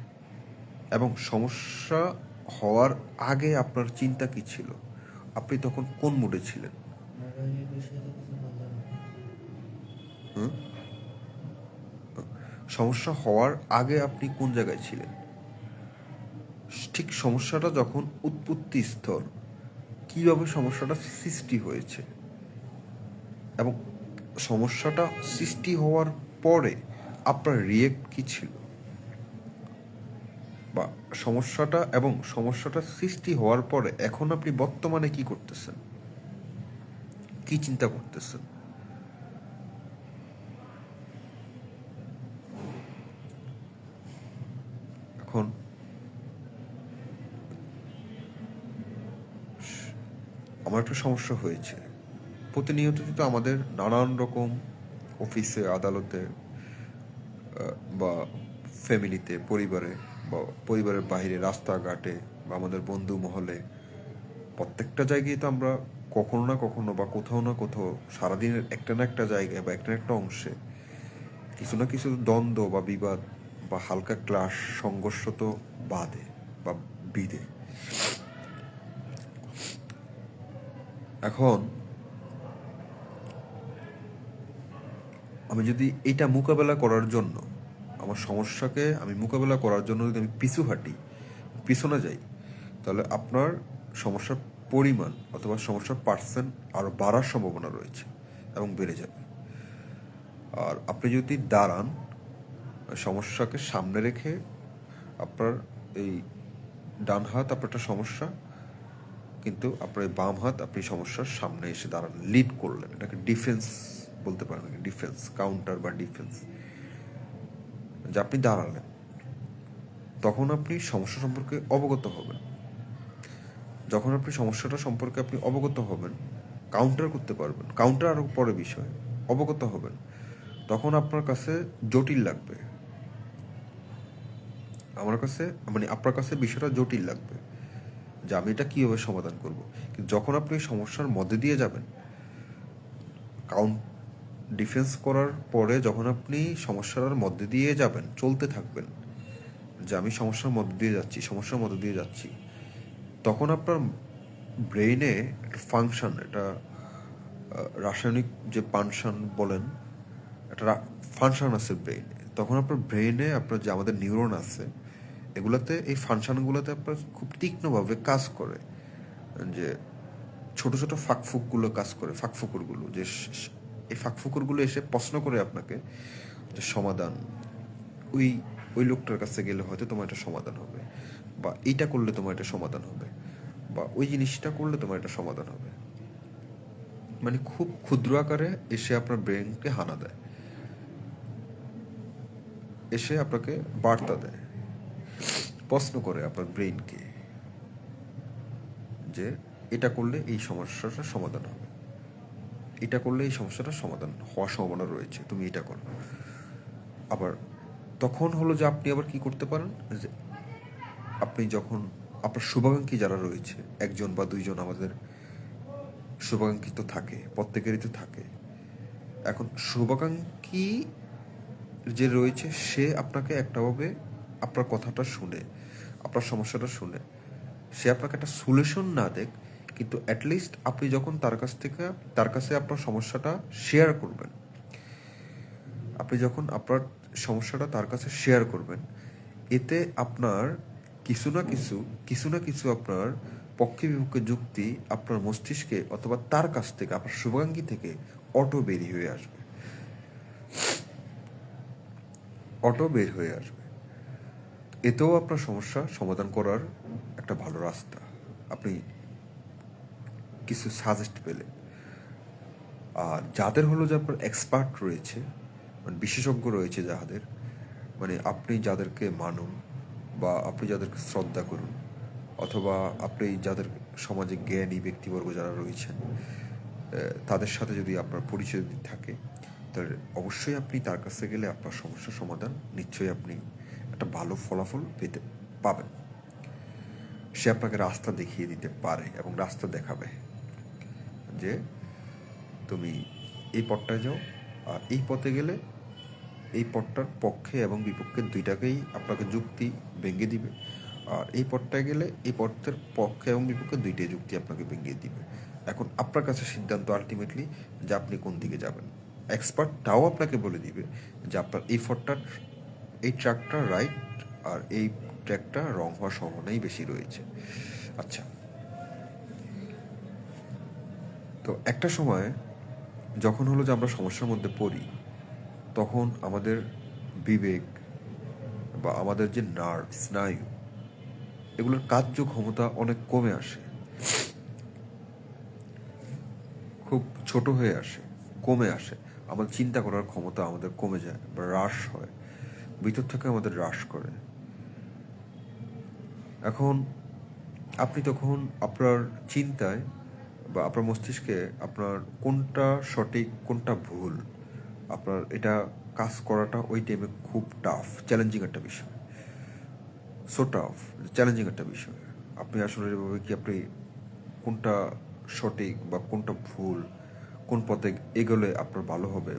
এবং সমস্যা হওয়ার আগে আপনার চিন্তা কি ছিল, আপনি তখন কোন মুডে ছিলেন। সমস্যা হওয়ার আগে আপনি কোন জায়গায় ছিলেন, ঠিক সমস্যাটা যখন উৎপত্তি স্থল, কিভাবে সমস্যাটা সৃষ্টি হয়েছে, এবং সমস্যাটা সৃষ্টি হওয়ার পরে আপনার রিয়েক্ট কি ছিল, বা সমস্যাটা সৃষ্টি হওয়ার পরে এখন আপনি বর্তমানে কি করতেছেন, কি চিন্তা করতেছেন। এখন আমার একটা সমস্যা হয়েছে, প্রতিনিয়ত তো আমাদের নানান রকম অফিসে, আদালতে বা ফ্যামিলিতে, পরিবারে বা পরিবারের বাইরে, রাস্তাঘাটে বা আমাদের বন্ধু মহলে, প্রত্যেকটা জায়গায় তো আমরা কখনো না কখনো বা কোথাও না কোথাও সারাদিনের একটা না একটা জায়গায় বা একটা না একটা অংশে কিছু না কিছু দ্বন্দ্ব বা বিবাদ বা হালকা ক্লাশ, সংঘর্ষ তো বাধে বা বিধে। এখন আমি যদি এটা মোকাবেলা করার জন্য, আমার সমস্যাকে আমি মোকাবেলা করার জন্য যদি আমি পিছু হাঁটি, পিছনে যাই, তাহলে আপনার সমস্যার পরিমাণ অথবা সমস্যার পার্সেন্ট আরও বাড়ার সম্ভাবনা রয়েছে এবং বেড়ে যাবে। আর আপনি যদি দাঁড়ান, সমস্যাকে সামনে রেখে, আপনার এই ডান হাত আপনার একটা সমস্যা, কিন্তু আপনার এই বাম হাত আপনি সমস্যার সামনে এসে দাঁড়ান, লিড করলেন, এটাকে ডিফেন্স বলতে পারেন, ডিফেন্স, কাউন্টার বা ডিফেন্স, যে আপনি দাঁড়ালেন। তখন আপনি সমস্যা সম্পর্কে অবগত হবেন। যখন আপনি সমস্যাটা সম্পর্কে আপনি অবগত হবেন, কাউন্টার করতে পারবেন, কাউন্টার আরও পরে বিষয়, অবগত হবেন, তখন আপনার কাছে জটিল লাগবে, আমার কাছে মানে আপনার কাছে বিষয়টা জটিল লাগবে যে আমি এটা কীভাবে সমাধান করব। কিন্তু যখন আপনি সমস্যার মধ্যে দিয়ে যাবেন, ডিফেন্স করার পরে যখন আপনি সমস্যার মধ্যে দিয়ে যাবেন, চলতে থাকবেন যে আমি সমস্যার মধ্যে দিয়ে যাচ্ছি, সমস্যার মধ্যে দিয়ে যাচ্ছি, তখন আপনার ব্রেইনে একটা ফাংশন, এটা রাসায়নিক যে ফাংশন বলেন, একটা ফাংশন আছে ব্রেইনে। তখন আপনার ব্রেইনে আপনার যে আমাদের নিউরন আছে, এগুলাতে, এই ফাংশনগুলোতে আপনার খুব তীক্ষ্ণভাবে কাজ করে, যে ছোট ছোট ফাঁকফুকগুলো কাজ করে, ফাঁকফুকুরগুলো, যে এই ফাঁকফুকুরগুলো এসে প্রশ্ন করে আপনাকে যে সমাধান, ওই ওই লোকটার কাছে গেলে হয়তো তোমার একটা সমাধান হবে, বা এইটা করলে তোমার একটা সমাধান হবে, বা ওই জিনিসটা করলে তোমার একটা সমাধান হবে। মানে খুব ক্ষুদ্র আকারে এসে আপনার ব্রেনকে হানা দেয়, এসে আপনাকে বার্তা দেয়, প্রশ্ন করে আপনার ব্রেইনকে যে এটা করলে এই সমস্যাটার সমাধান হবে, এটা করলে এই সমস্যাটার সমাধান হওয়ার সম্ভাবনা রয়েছে, তুমি এটা করো। আবার তখন হলো যে আপনি আবার কি করতে পারেন, যে আপনি যখন আপনার শুভাকাঙ্ক্ষী যারা রয়েছে, একজন বা দুইজন, আমাদের শুভাকাঙ্ক্ষী তো থাকে, প্রত্যেকেরই তো থাকে। এখন শুভাকাঙ্ক্ষী যে রয়েছে, সে আপনাকে একটাভাবে আপনার কথাটা শুনে, আপনার সমস্যাটা শুনে, সে আপনাকে একটা সলিউশন না দেখ, কিন্তু অ্যাটলিস্ট আপনি যখন তার কাছে আপনার সমস্যাটা শেয়ার করবেন, আপনি যখন আপনার সমস্যাটা তার কাছে শেয়ার করবেন, এতে আপনার কিছু না কিছু আপনার পক্ষে বিপক্ষে যুক্তি আপনার মস্তিষ্কে অথবা তার কাছ থেকে, আপনার শুভাকাঙ্ক্ষী থেকে অটো বের হয়ে আসবে। এতেও আপনার সমস্যা সমাধান করার একটা ভালো রাস্তা, আপনি কিছু সাজেস্ট পেলেন। আর যাদের হলো যে আপনার এক্সপার্ট রয়েছে, মানে বিশেষজ্ঞ রয়েছে, যাদের মানে আপনি যাদেরকে মানুন বা আপনি যাদেরকে শ্রদ্ধা করুন, অথবা আপনি যাদের সমাজে জ্ঞানী ব্যক্তিবর্গ যারা রয়েছেন, তাদের সাথে যদি আপনার পরিচয় থাকে, তাহলে অবশ্যই আপনি তার কাছে গেলে আপনার সমস্যার সমাধান নিশ্চয়ই আপনি একটা ভালো ফলাফল পাবেন। সে আপনাকে রাস্তা দেখিয়ে দিতে পারে এবং রাস্তা দেখাবে যে তুমি এই পথটায় যাও, আর এই পথে গেলে এই পথটার পক্ষে এবং বিপক্ষে দুইটাকেই আপনাকে যুক্তি ভেঙে দিবে, আর এই পথটায় গেলে এই পথের পক্ষে এবং বিপক্ষে দুইটাই যুক্তি আপনাকে ভেঙে দিবে। এখন আপনার কাছে সিদ্ধান্ত আলটিমেটলি যে আপনি কোন দিকে যাবেন। এক্সপার্ট তাও আপনাকে বলে দিবে যে আপনার এই ট্র্যাকটা রাইট আর এই ট্র্যাকটা রং হওয়ার সম্ভাবনাই বেশি রয়েছে। আচ্ছা, তো একটা সময় যখন হলো যে আমরা সমস্যার মধ্যে পড়ি, তখন আমাদের বিবেক বা আমাদের যে স্নায়ু, এগুলোর কার্যক্ষমতা অনেক কমে আসে, খুব ছোট হয়ে আসে, কমে আসে। আমাদের চিন্তা করার ক্ষমতা আমাদের কমে যায় বা হ্রাস হয়, ভিতর থেকে আমাদের হ্রাস করে। এখন আপনি তখন আপনার চিন্তায় বা আপনার মস্তিষ্কে আপনার কোনটা সঠিক কোনটা ভুল, আপনার এটা কাজ করাটা ওই টাইমে খুব টাফ, চ্যালেঞ্জিং একটা বিষয়, চ্যালেঞ্জিং একটা বিষয়। আপনি আসলে এভাবে কি আপনি কোনটা সঠিক বা কোনটা ভুল, কোন পথে এগোলে আপনার ভালো হবে,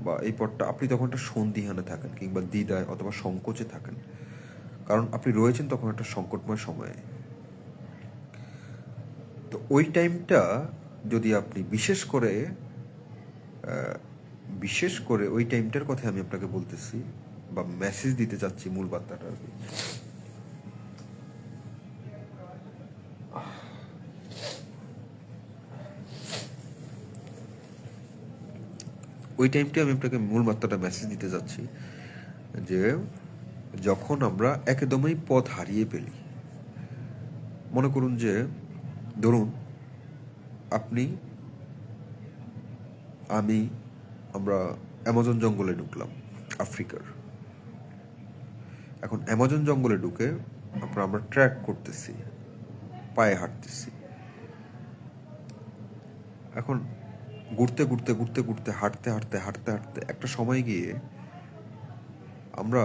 বা এই পথটা, আপনি তখন একটা সন্দিহানে থাকেন কিংবা দ্বিধায় অথবা সংকোচে থাকেন, কারণ আপনি রয়েছেন তখন একটা সংকটময় সময়ে। তো ওই টাইমটা যদি আপনি বিশেষ করে বিশেষ করে ওই টাইমটার কথা আমি আপনাকে বলতেছি বা মেসেজ দিতে চাচ্ছি, মূল বার্তাটা আর কি। ওই টাইমটা আমি আপনাকে মূল বার্তাটা মেসেজ দিতে চাচ্ছি যে যখন আমরা একদমই পথ হারিয়ে ফেলি, মনে করুন যে ধরুন আপনি, আমরা অ্যামাজন জঙ্গলে ঢুকলাম, আফ্রিকার। এখন অ্যামাজন জঙ্গলে ঢুকে আমরা ট্র্যাক করতেছি, পায়ে হাঁটতেছি। এখন ঘুরতে ঘুরতে ঘুরতে ঘুরতে হাঁটতে হাঁটতে হাঁটতে হাঁটতে একটা সময় গিয়ে আমরা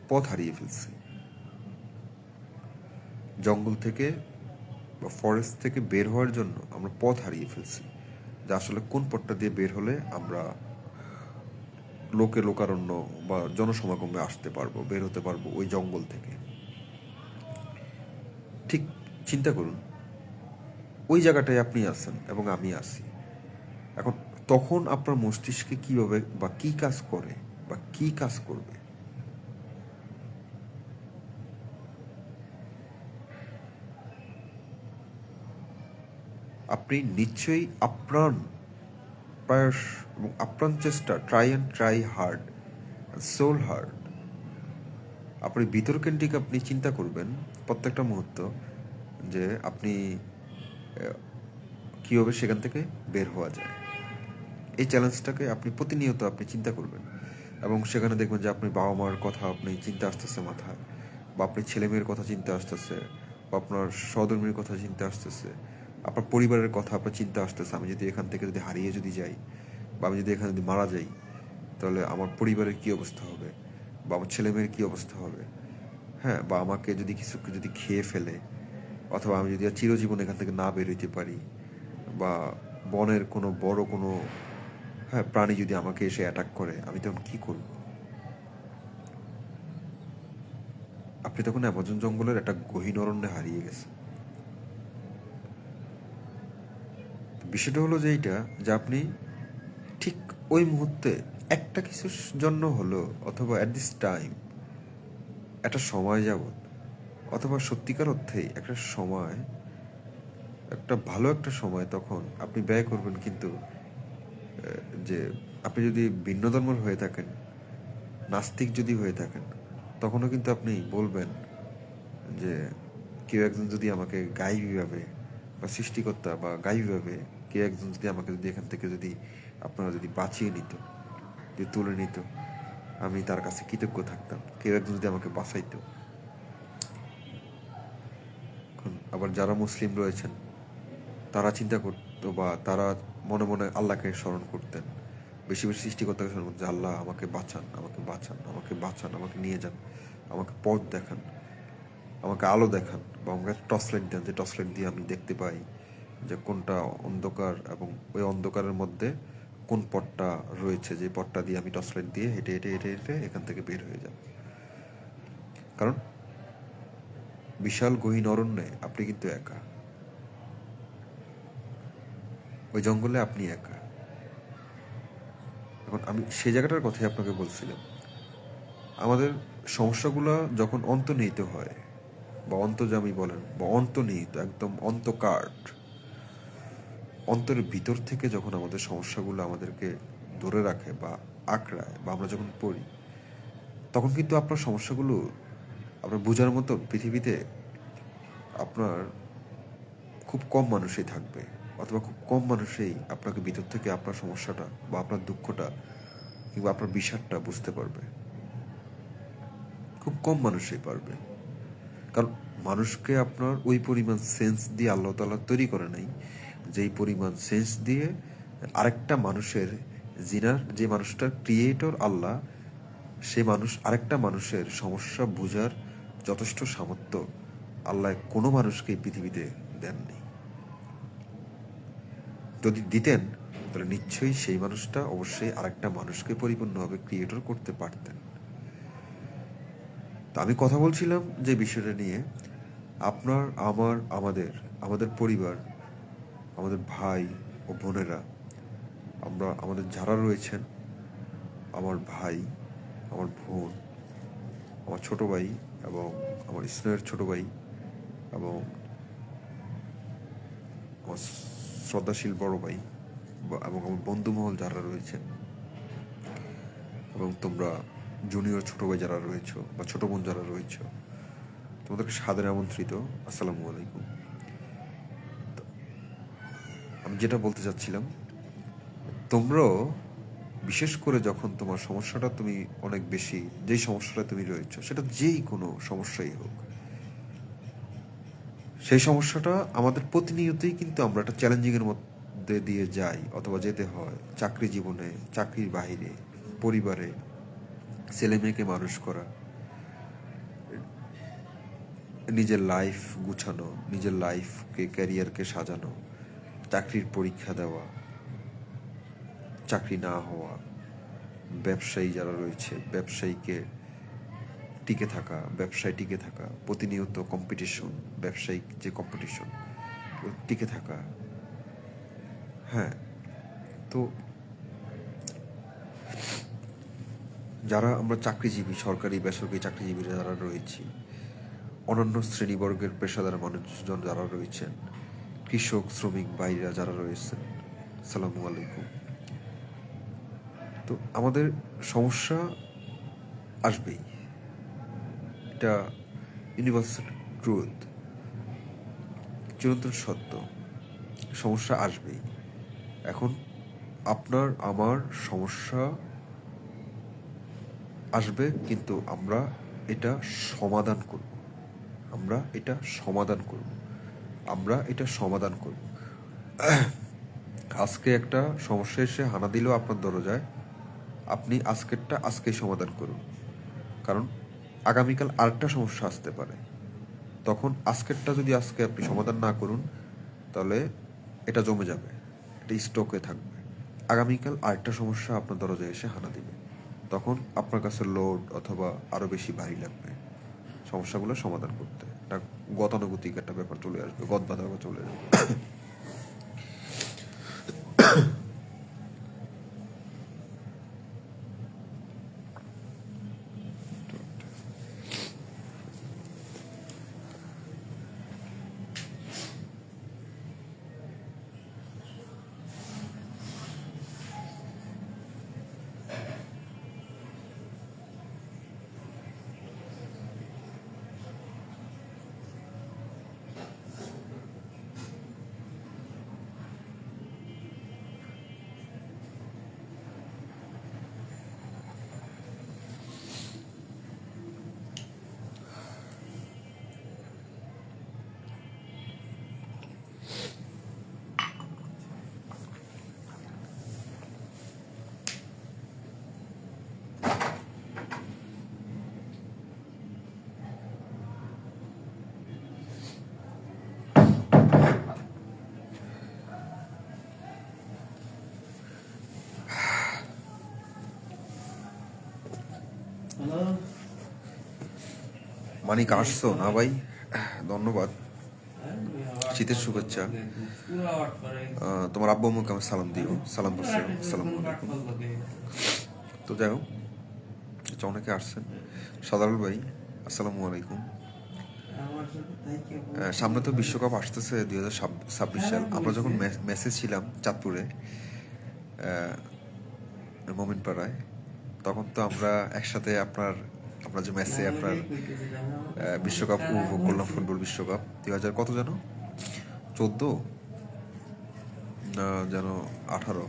পথ হারিয়ে ফেলছি। জঙ্গল থেকে বা ফরেস্ট থেকে বের হওয়ার জন্য আমরা পথ হারিয়ে ফেলছি, যে আসলে কোন পথটা দিয়ে বের হলে আমরা লোকারণ্য বা জনসমাগমে আসতে পারবো, বের হতে পারবো ওই জঙ্গল থেকে। ঠিক চিন্তা করুন, ওই জায়গাটায় আপনি আছেন এবং আমি আছি। এখন তখন আপনার মস্তিষ্কে কিভাবে বা কি কাজ করে বা কি কাজ করবে? আপনি নিশ্চয়ই আপ্রাণ প্রয়াস এবং আপ্রাণ চেষ্টা, ট্রাই হার্ড, সোল হার্ড, আপনি বিতর্কেন্দ্রিক আপনি চিন্তা করবেন প্রত্যেকটা মুহূর্ত, যে আপনি কীভাবে সেখান থেকে বের হওয়া যায়। এই চ্যালেঞ্জটাকে আপনি প্রতিনিয়ত আপনি চিন্তা করবেন এবং সেখানে দেখবেন যে আপনি বাবা মার কথা আপনি চিন্তা আসতেছে মাথায়, বা আপনি ছেলে মেয়ের কথা চিন্তা আসতেছে, বা আপনার সহধর্মীর কথা চিন্তা আসতেছে, আপনার পরিবারের কথা আপনার চিন্তা আসতেছে। আমি যদি এখান থেকে যদি হারিয়ে যদি যাই, বা আমি যদি এখানে যদি মারা যাই, তাহলে আমার পরিবারের কী অবস্থা হবে, বা আমার ছেলে মেয়ের কী অবস্থা হবে, হ্যাঁ, বা আমাকে যদি কিছু যদি খেয়ে ফেলে, অথবা আমি যদি আর চিরজীবন এখান থেকে না বেরোতে পারি, বা বনের কোনো বড় কোনো প্রাণী যদি আমাকে এসে অ্যাটাক করে, আমি তখন কী করব? আপনি তখন অ্যামাজন জঙ্গলের একটা গহীন অরণ্যে হারিয়ে গেছে। বিষয়টা হলো যে এইটা, যে আপনি ঠিক ওই মুহূর্তে একটা কিছুর জন্য হলো, অথবা অ্যাট দিস টাইম একটা সময় যাবত, অথবা সত্যিকার অর্থেই একটা সময়, একটা ভালো একটা সময় তখন আপনি ব্যয় করবেন। কিন্তু যে আপনি যদি ভিন্ন ধর্মের হয়ে থাকেন, নাস্তিক যদি হয়ে থাকেন, তখনও কিন্তু আপনি বলবেন যে কেউ একজন যদি আমাকে গাইবীভাবে বা সৃষ্টিকর্তা বা গাইবীভাবে কেউ একজন যদি আমাকে যদি এখান থেকে যদি আপনারা যদি বাঁচিয়ে নিত, যদি তুলে নিত, আমি তার কাছে কৃতজ্ঞ থাকতাম। কেউ একজন যদি আমাকে বাঁচাইতো। আবার যারা মুসলিম রয়েছেন, তারা চিন্তা করতো বা তারা মনে মনে আল্লাহকে স্মরণ করতেন, বেশি বেশি সৃষ্টিকর্তাকে স্মরণ করতেন, আল্লাহ আমাকে বাঁচান, আমাকে বাঁচান, আমাকে বাঁচান, আমাকে নিয়ে যান, আমাকে পথ দেখান, আমাকে আলো দেখান, বা আমাকে টর্চ লাইট দেন, যে টর্চ লাইট দিয়ে আমি দেখতে পাই যে কোনটা অন্ধকার এবং ওই অন্ধকারের মধ্যে কোন পথটা রয়েছে, যে পথটা দিয়ে আমি টর্চ লাইট দিয়ে হেঁটে হেঁটে হেঁটে হেঁটে এখান থেকে বের হয়ে যাব। কারণ বিশাল গহীন অরণ্যে আপনি কিন্তু একা, ওই জঙ্গলে আপনি একা। এখন আমি সেই জায়গাটার কথাই আপনাকে বলছিলাম, আমাদের সমস্যাগুলো যখন অন্তর্নিহিত হয়, বা অন্তর্যামী বলেন বা অন্তর্নিহিত, একদম অন্তকাট, অন্তরের ভিতর থেকে যখন আমাদের সমস্যাগুলো আমাদেরকে ধরে রাখে বা আঁকড়ায়, বা আমরা যখন পড়ি, তখন কিন্তু আপনার সমস্যাগুলো আপনার বোঝার মতো পৃথিবীতে আপনার খুব কম মানুষই থাকবে, অথবা খুব কম মানুষই আপনাকে ভিতর থেকে আপনার সমস্যাটা বা আপনার দুঃখটা কিংবা আপনার বিষাদটা বুঝতে পারবে। খুব কম মানুষই পারবে। কারণ মানুষকে আপনার ওই পরিমাণ সেন্স দিয়ে আল্লাহ তাআলা তৈরি করে নাই, যেই পরিমাণ সেন্স দিয়ে আরেকটা মানুষের, যে মানুষটার ক্রিয়েটর আল্লাহ, সে মানুষ আরেকটা মানুষের সমস্যা বোঝার যথেষ্ট সামর্থ্য আল্লাহ কোনো মানুষকে পৃথিবীতে দেননি। যদি দিতেন, তাহলে নিশ্চয়ই সেই মানুষটা অবশ্যই আরেকটা মানুষকে পরিপূর্ণভাবে ক্রিয়েটর করতে পারতেন। তা আমি কথা বলছিলাম যে বিষয়টা নিয়ে, আপনার, আমার, আমাদের পরিবার, আমাদের ভাই ও বোনেরা, আমাদের যারা রয়েছেন, আমার ভাই, আমার বোন, আমার ছোট ভাই এবং আমার স্নেহের ছোট ভাই এবং আমার শ্রদ্ধাশীল বড় ভাই এবং আমার বন্ধুমহল যারা রয়েছেন এবং তোমরা জুনিয়র ছোট ভাই যারা রয়েছো বা ছোট বোন যারা রয়েছো, তোমাদেরকে সাদরে আমন্ত্রিত। আসসালামু আলাইকুম। আমি যেটা বলতে চাচ্ছিলাম, তোমরাও বিশেষ করে যখন তোমার সমস্যাটা তুমি অনেক বেশি, যেই সমস্যাটা তুমি রয়েছো, সেটা যেই কোনো সমস্যাই হোক, সেই সমস্যাটা আমাদের প্রতিনিয়তই কিন্তু আমরা একটা চ্যালেঞ্জিংয়ের মধ্যে দিয়ে যাই অথবা যেতে হয়। চাকরি জীবনে, চাকরির বাইরে, পরিবারে, ছেলে মেয়েকে মানুষ করা, নিজের লাইফ গুছানো, নিজের লাইফকে, ক্যারিয়ারকে সাজানো, চাকরির পরীক্ষা দেওয়া, চাকরি না হওয়া, ব্যবসায়ী যারা রয়েছে, ব্যবসায়ীকে টিকে থাকা, ব্যবসায় টিকে থাকা, প্রতিনিয়ত কম্পিটিশন, ব্যবসায়িক যে কম্পিটিশন, টিকে থাকা। হ্যাঁ, তো যারা আমরা চাকরিজীবী, সরকারি বেসরকারি চাকরিজীবীরা যারা রয়েছি, অন্যান্য শ্রেণীবর্গের পেশাদার মানুষজন যারা রয়েছেন, কৃষক, শ্রমিক ভাইরা যারা রয়েছেন, আসসালামু আলাইকুম। তো আমাদের সমস্যা আসবেই, এটা ইউনিভার্সাল ট্রুথ, চিরন্তন সত্য। সমস্যা আসবেই। এখন আপনার আমার সমস্যা আসবে, কিন্তু আমরা এটা সমাধান করব। আমরা এটা সমাধান করব। আমরা এটা সমাধান করব। আজকে একটা সমস্যা এসে হানা দিলেও আপনার দরজায়, আপনি আজকেরটা আজকেই সমাধান করুন। কারণ আগামীকাল আরেকটা সমস্যা আসতে পারে। তখন আজকেরটা যদি আজকে আপনি সমাধান না করুন, তাহলে এটা জমে যাবে, এটা স্টকে থাকবে। আগামীকাল আরেকটা সমস্যা আপনার দরজায় এসে হানা দিবে। তখন আপনার কাছে লোড অথবা আরও বেশি ভারী লাগবে সমস্যাগুলো সমাধান করতে। একটা গতানুগতিক একটা ব্যাপার চলে আসবে, গদবাধা চলে আসবে। মানিক, আসছো না ভাই? ধন্যবাদ, শীতের শুভেচ্ছা। তোমার আব্বু আম্মুকে আমার সালাম দিও, সালাম বসিও। আসসালামু আলাইকুম। তো যাই হোক, আচ্ছা, অনেকে আসছেন। সাদারুল ভাই, আসসালামু আলাইকুম। সামনে তো বিশ্বকাপ আসতেছে 2026 সাল। আমরা যখন মেসে ছিলাম চাঁদপুরে, মোমিনপাড়ায়, তখন তো আমরা একসাথে আপনার যে ম্যাচে আপনার বিশ্বকাপ উপভোগ করলাম, ফুটবল বিশ্বকাপ 2000 কত যেন 14 না যেন 18,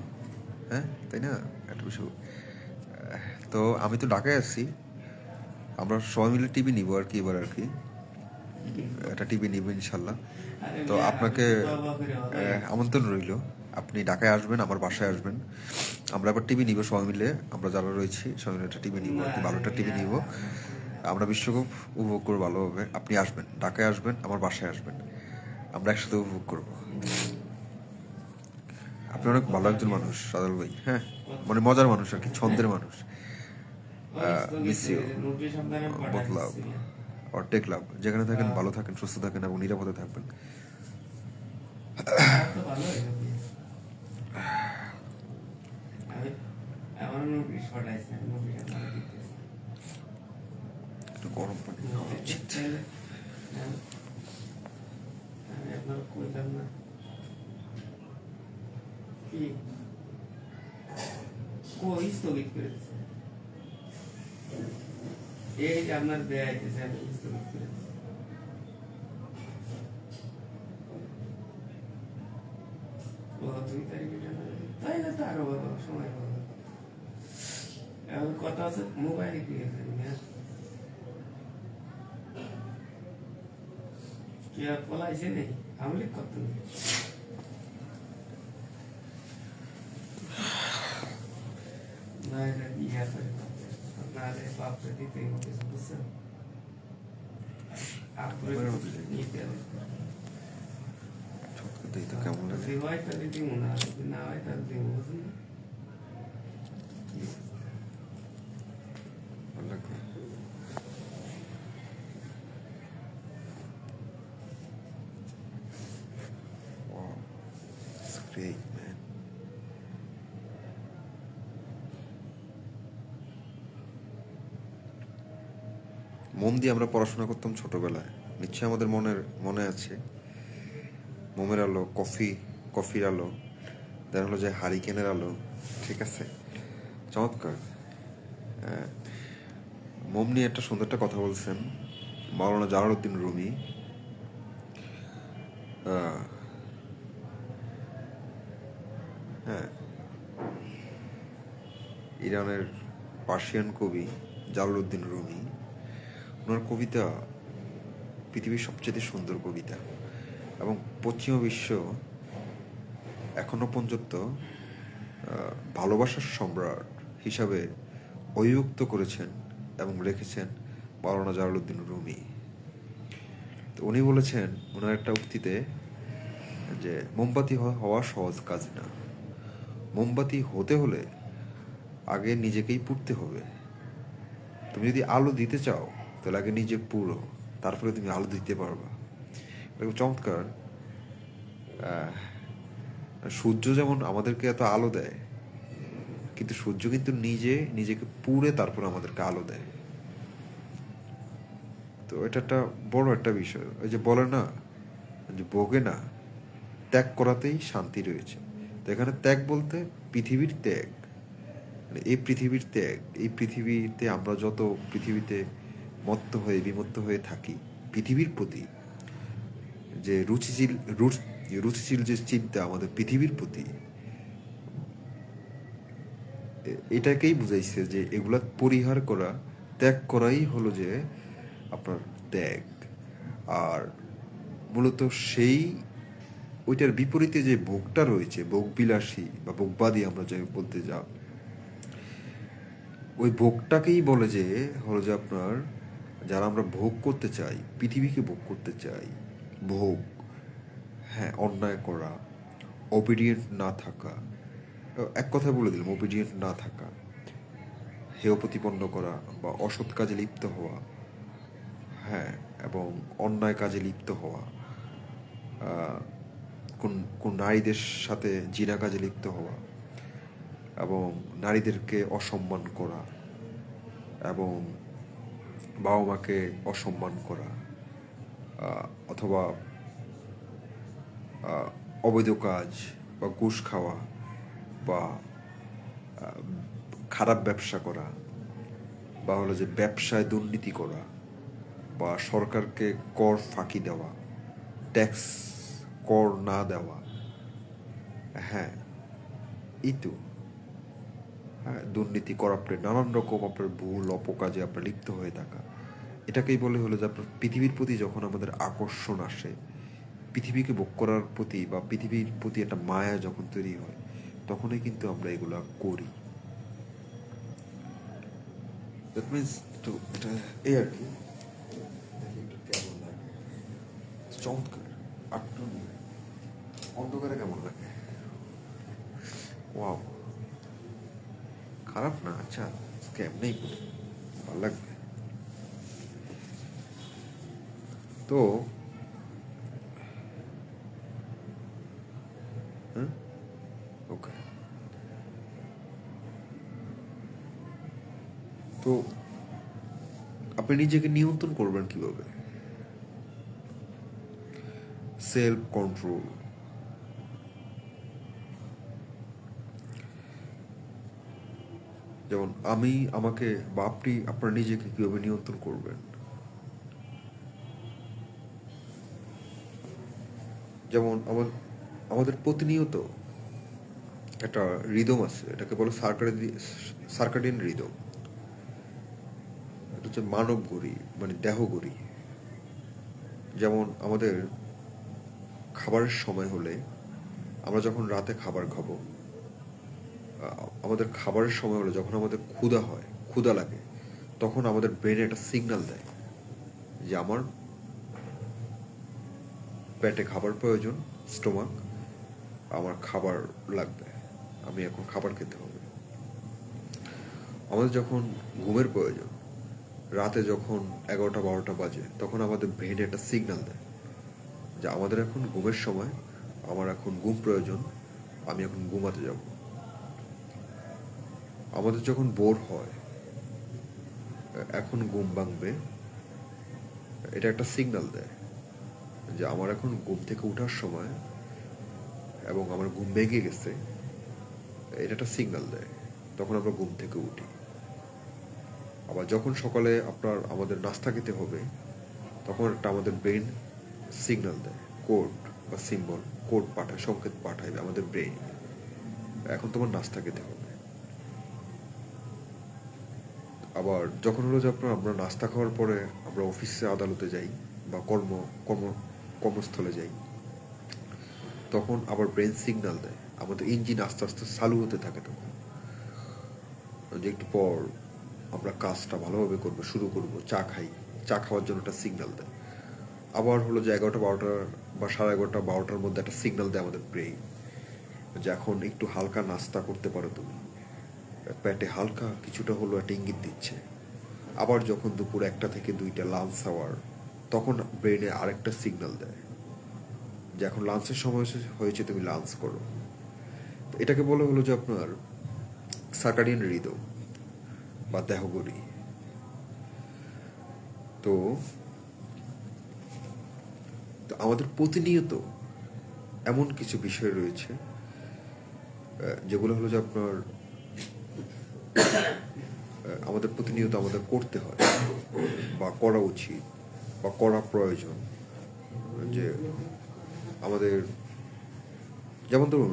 হ্যাঁ তাই না, একটা বিষয়। তো আমি তো ঢাকায় আছি, আমরা সবাই মিলে টিভি নিব আর কি, এবার আর কি একটা টিভি নিব ইনশাল্লাহ। তো আপনাকে আমন্ত্রণ রইল, আপনি ঢাকায় আসবেন, আমার বাসায় আসবেন, আমরা আবার টিভি নিব সবাই মিলে। আমরা যারা রয়েছি সবাই মিলে একটা টিভি নিব আর কি, ভালো একটা টিভি নিব। আমরা বিশ্বকাপ উপভোগ করবো ভালোভাবে। আপনি আসবেন, ঢাকায় আসবেন, আমার বাসায় আসবেন, আমরা একসাথে উপভোগ করবো। আপনি অনেক ভালো একজন মানুষ সাদাল ভাই, হ্যাঁ, মানে মজার মানুষ আর কি, ছন্দের মানুষ। মিস ইউ, বোথ লাভ আর টেক লাভ। যেখানে থাকেন ভালো থাকেন, সুস্থ থাকেন এবং নিরাপদে থাকবেন। আমার নোটিশ পাঠাইছে, নোটিশ আমার দিতেছে। একটু গরম পানি খাওয়া উচিত। তাহলে, আমি আপনার কইলাম না কি কই স্থগিত করে দিচ্ছে। এই যে আপনার দেয়া আইতেছে, আমি স্থগিত করে দিচ্ছি। ও 2 তারিখে জানাবে, তাইলে তো আরো ভালো সময় পাবো। এখন কথা আছে মোবাইলে কি আছে কি আর পলাইছে নেই, আমলিক কত নেই। না এটা ইয়া করে নাহলে বাপরে দিতে হবে, বুঝছেন? আপরে নিতে হবে। সত্যি তো এটা কেমন লাগে? যদি হয় তাহলে দিব না, যদি না হয় তাহলে দিব, বুঝলেন? ভালো লাগবে। Wow, it's great, man. মন দিয়ে আমরা পড়াশোনা করতাম ছোটবেলায়, নিশ্চয়ই আমাদের মনে আছে। মোমের আলো, কফির আলো, দেন হলো যে হারিকেনের আলো, ঠিক আছে, চমৎকার। মোম নিয়ে একটা সুন্দর একটা কথা বলছেন মাওলানা জালালউদ্দিন রুমি। হ্যাঁ, ইরানের পার্সিয়ান কবি জালালউদ্দিন রুমি, ওনার কবিতা পৃথিবীর সবচেয়ে সুন্দর কবিতা, এবং পশ্চিমা বিশ্ব এখনো পর্যন্ত ভালোবাসার সম্রাট হিসাবে অভিভুক্ত করেছেন এবং রেখেছেন মাওলানা জালালউদ্দিন রুমি। তো উনি বলেছেন ওনার একটা উক্তিতে যে মোমবাতি হওয়া সহজ কাজ না, মোমবাতি হতে হলে আগে নিজেকেই পুড়তে হবে। তুমি যদি আলো দিতে চাও তাহলে আগে নিজে পুরো, তারপরে তুমি আলো দিতে পারবা। এরকম চমৎকার। সূর্য যেমন আমাদেরকে এত আলো দেয়, কিন্তু সূর্য কিন্তু নিজেকে পুড়ে তারপর আমাদেরকে আলো দেয়। তো এটা একটা বড় একটা বিষয়। ওই যে বলে না যে ভোগে না, ত্যাগ করাতেই শান্তি রয়েছে। তো এখানে ত্যাগ বলতে পৃথিবীর ত্যাগ, মানে এই পৃথিবীর ত্যাগ। এই পৃথিবীতে আমরা যত পৃথিবীতে বিমত্ত হয়ে থাকি, পৃথিবীর প্রতি যে রুচিশীল যে চিন্তা আমাদের পৃথিবীর প্রতি, এটাকেই বুঝাইছে যে এগুলা পরিহার করা, ত্যাগ করাই হলো যে আপনার ত্যাগ। আর মূলত সেই ওইটার বিপরীতে যে ভোগটা রয়েছে, ভোগবিলাসী বা ভোগবাদী আমরা যাই বলতে যাও, ওই ভোগটাকেই বলে যে হলো যে আপনার, যারা আমরা ভোগ করতে চাই, পৃথিবীকে ভোগ করতে চাই, ভোগ, হ্যাঁ, অন্যায় করা, অবিডিয়েন্ট না থাকা, এক কথায় বলে দিলাম, অবিডিয়েন্ট না থাকা, হেয় প্রতিপন্ন করা বা অসৎ কাজে লিপ্ত হওয়া, হ্যাঁ, এবং অন্যায় কাজে লিপ্ত হওয়া, কোন নারীদের সাথে জিনা কাজে লিপ্ত হওয়া, এবং নারীদেরকে অসম্মান করা, এবং বাবা মাকে অসম্মান করা, অথবা অবৈধ কাজ বা ঘুষ খাওয়া বা খারাপ ব্যবসা করা, বা হলো যে ব্যবসায় দুর্নীতি করা, বা সরকারকে কর ফাঁকি দেওয়া, ট্যাক্স কর না দেওয়া, হ্যাঁ, এই তো, হ্যাঁ, দুর্নীতি, করাপ্টেড, নানান রকম আপনার ভুল অপকাজে আপনার লিপ্ত হয়ে থাকা, এটাকেই বলে হলো যে আপনার পৃথিবীর প্রতি যখন আমাদের আকর্ষণ আসে, পৃথিবীকে ভোগ করার প্রতি বা পৃথিবীর প্রতি একটা মায়া যখন তৈরি হয়, তখনই কিন্তু আমরা এগুলা করি। দ্যাট মিনস তো এটা এই আর কি। দেখি একটু কেমন লাগে, চমৎকার। অন্ধকারে কেমন লাগে? ওয়াও, খারাপ না, আচ্ছা, কেমনেই করি, ভালো লাগবে। তো ওকে, তো আপনি নিজেকে নিয়ন্ত্রণ করবেন কিভাবে? Self control. যেমন আমি আমাকে বা আপনি আপনার নিজেকে কিভাবে নিয়ন্ত্রণ করবেন? যেমন আমাদের প্রতিনিয়ত একটা রিদম আছে, এটাকে বলে সার্কাডিয়ান রিদম। এটা হচ্ছে মানব ঘড়ি, মানে দেহ ঘড়ি। যেমন আমাদের খাবারের সময় হলে, আমরা যখন রাতে খাবার খাবো, আমাদের খাবারের সময় হলে যখন আমাদের ক্ষুধা লাগে, তখন আমাদের ব্রেনে একটা সিগন্যাল দেয় যে আমার পেটে খাবার প্রয়োজন, স্টোমাক, আমার খাবার লাগবে, আমি এখন খাবার খেতে হবে। আমাদের যখন ঘুমের প্রয়োজন, রাতে যখন 11টা-12টা বাজে, তখন আমাদের ব্রেনে একটা সিগন্যাল দেয় যে আমাদের এখন ঘুমের সময়, আমার এখন ঘুম প্রয়োজন, আমি এখন ঘুমাতে যাব। আমাদের যখন বোর হয়, এখন ঘুম ভাঙবে, এটা একটা সিগন্যাল দেয় যে আমার এখন ঘুম থেকে ওঠার সময় এবং আমার ঘুম ভেঙে গেছে, এটা একটা সিগন্যাল দেয়, তখন আমরা ঘুম থেকে উঠি। আবার যখন সকালে আমাদের নাস্তা খেতে হবে, তখন একটা আমাদের ব্রেন সিগন্যাল দেয়, কোড বা সিম্বল, কোড পাঠায়, সংকেত পাঠায় আমাদের ব্রেন, এখন তোমার নাস্তা খেতে হবে। আবার যখন হলো যে আমরা নাস্তা খাওয়ার পরে আমরা অফিসে আদালতে যাই বা কর্মস্থলে যাই, তখন আবার ব্রেন সিগন্যাল দেয়, আমাদের ইঞ্জিন আস্তে আস্তে চালু হতে থাকে, তখন যে একটু পর আমরা কাজটা ভালোভাবে শুরু করব, চা খাওয়ার জন্য একটা সিগন্যাল দেয়। আবার হলো যে 11টা-12টা বা 11:30-12টার মধ্যে একটা সিগন্যাল দেয় আমাদের ব্রেইন যে এখন একটু হালকা নাস্তা করতে পারো তুমি, পেটে হালকা কিছুটা হলো একটা ইঙ্গিত দিচ্ছে। আবার যখন দুপুর 1টা থেকে 2টা লাঞ্চ আওয়ার, তখন ব্রেইনে আরেকটা সিগন্যাল দেয় যে এখন লাঞ্চের সময় হয়েছে, তুমি লাঞ্চ করো। এটাকে বলা হলো যে আপনার সার্কাডিয়ান রিদম বা দেহঘড়ি। তো আমাদের প্রতিনিয়ত এমন কিছু বিষয় রয়েছে যেগুলো হলো যে আপনার আমাদের প্রতিনিয়ত আমাদের করতে হয় বা করা উচিত বা করা প্রয়োজন। যে আমাদের, যেমন ধরুন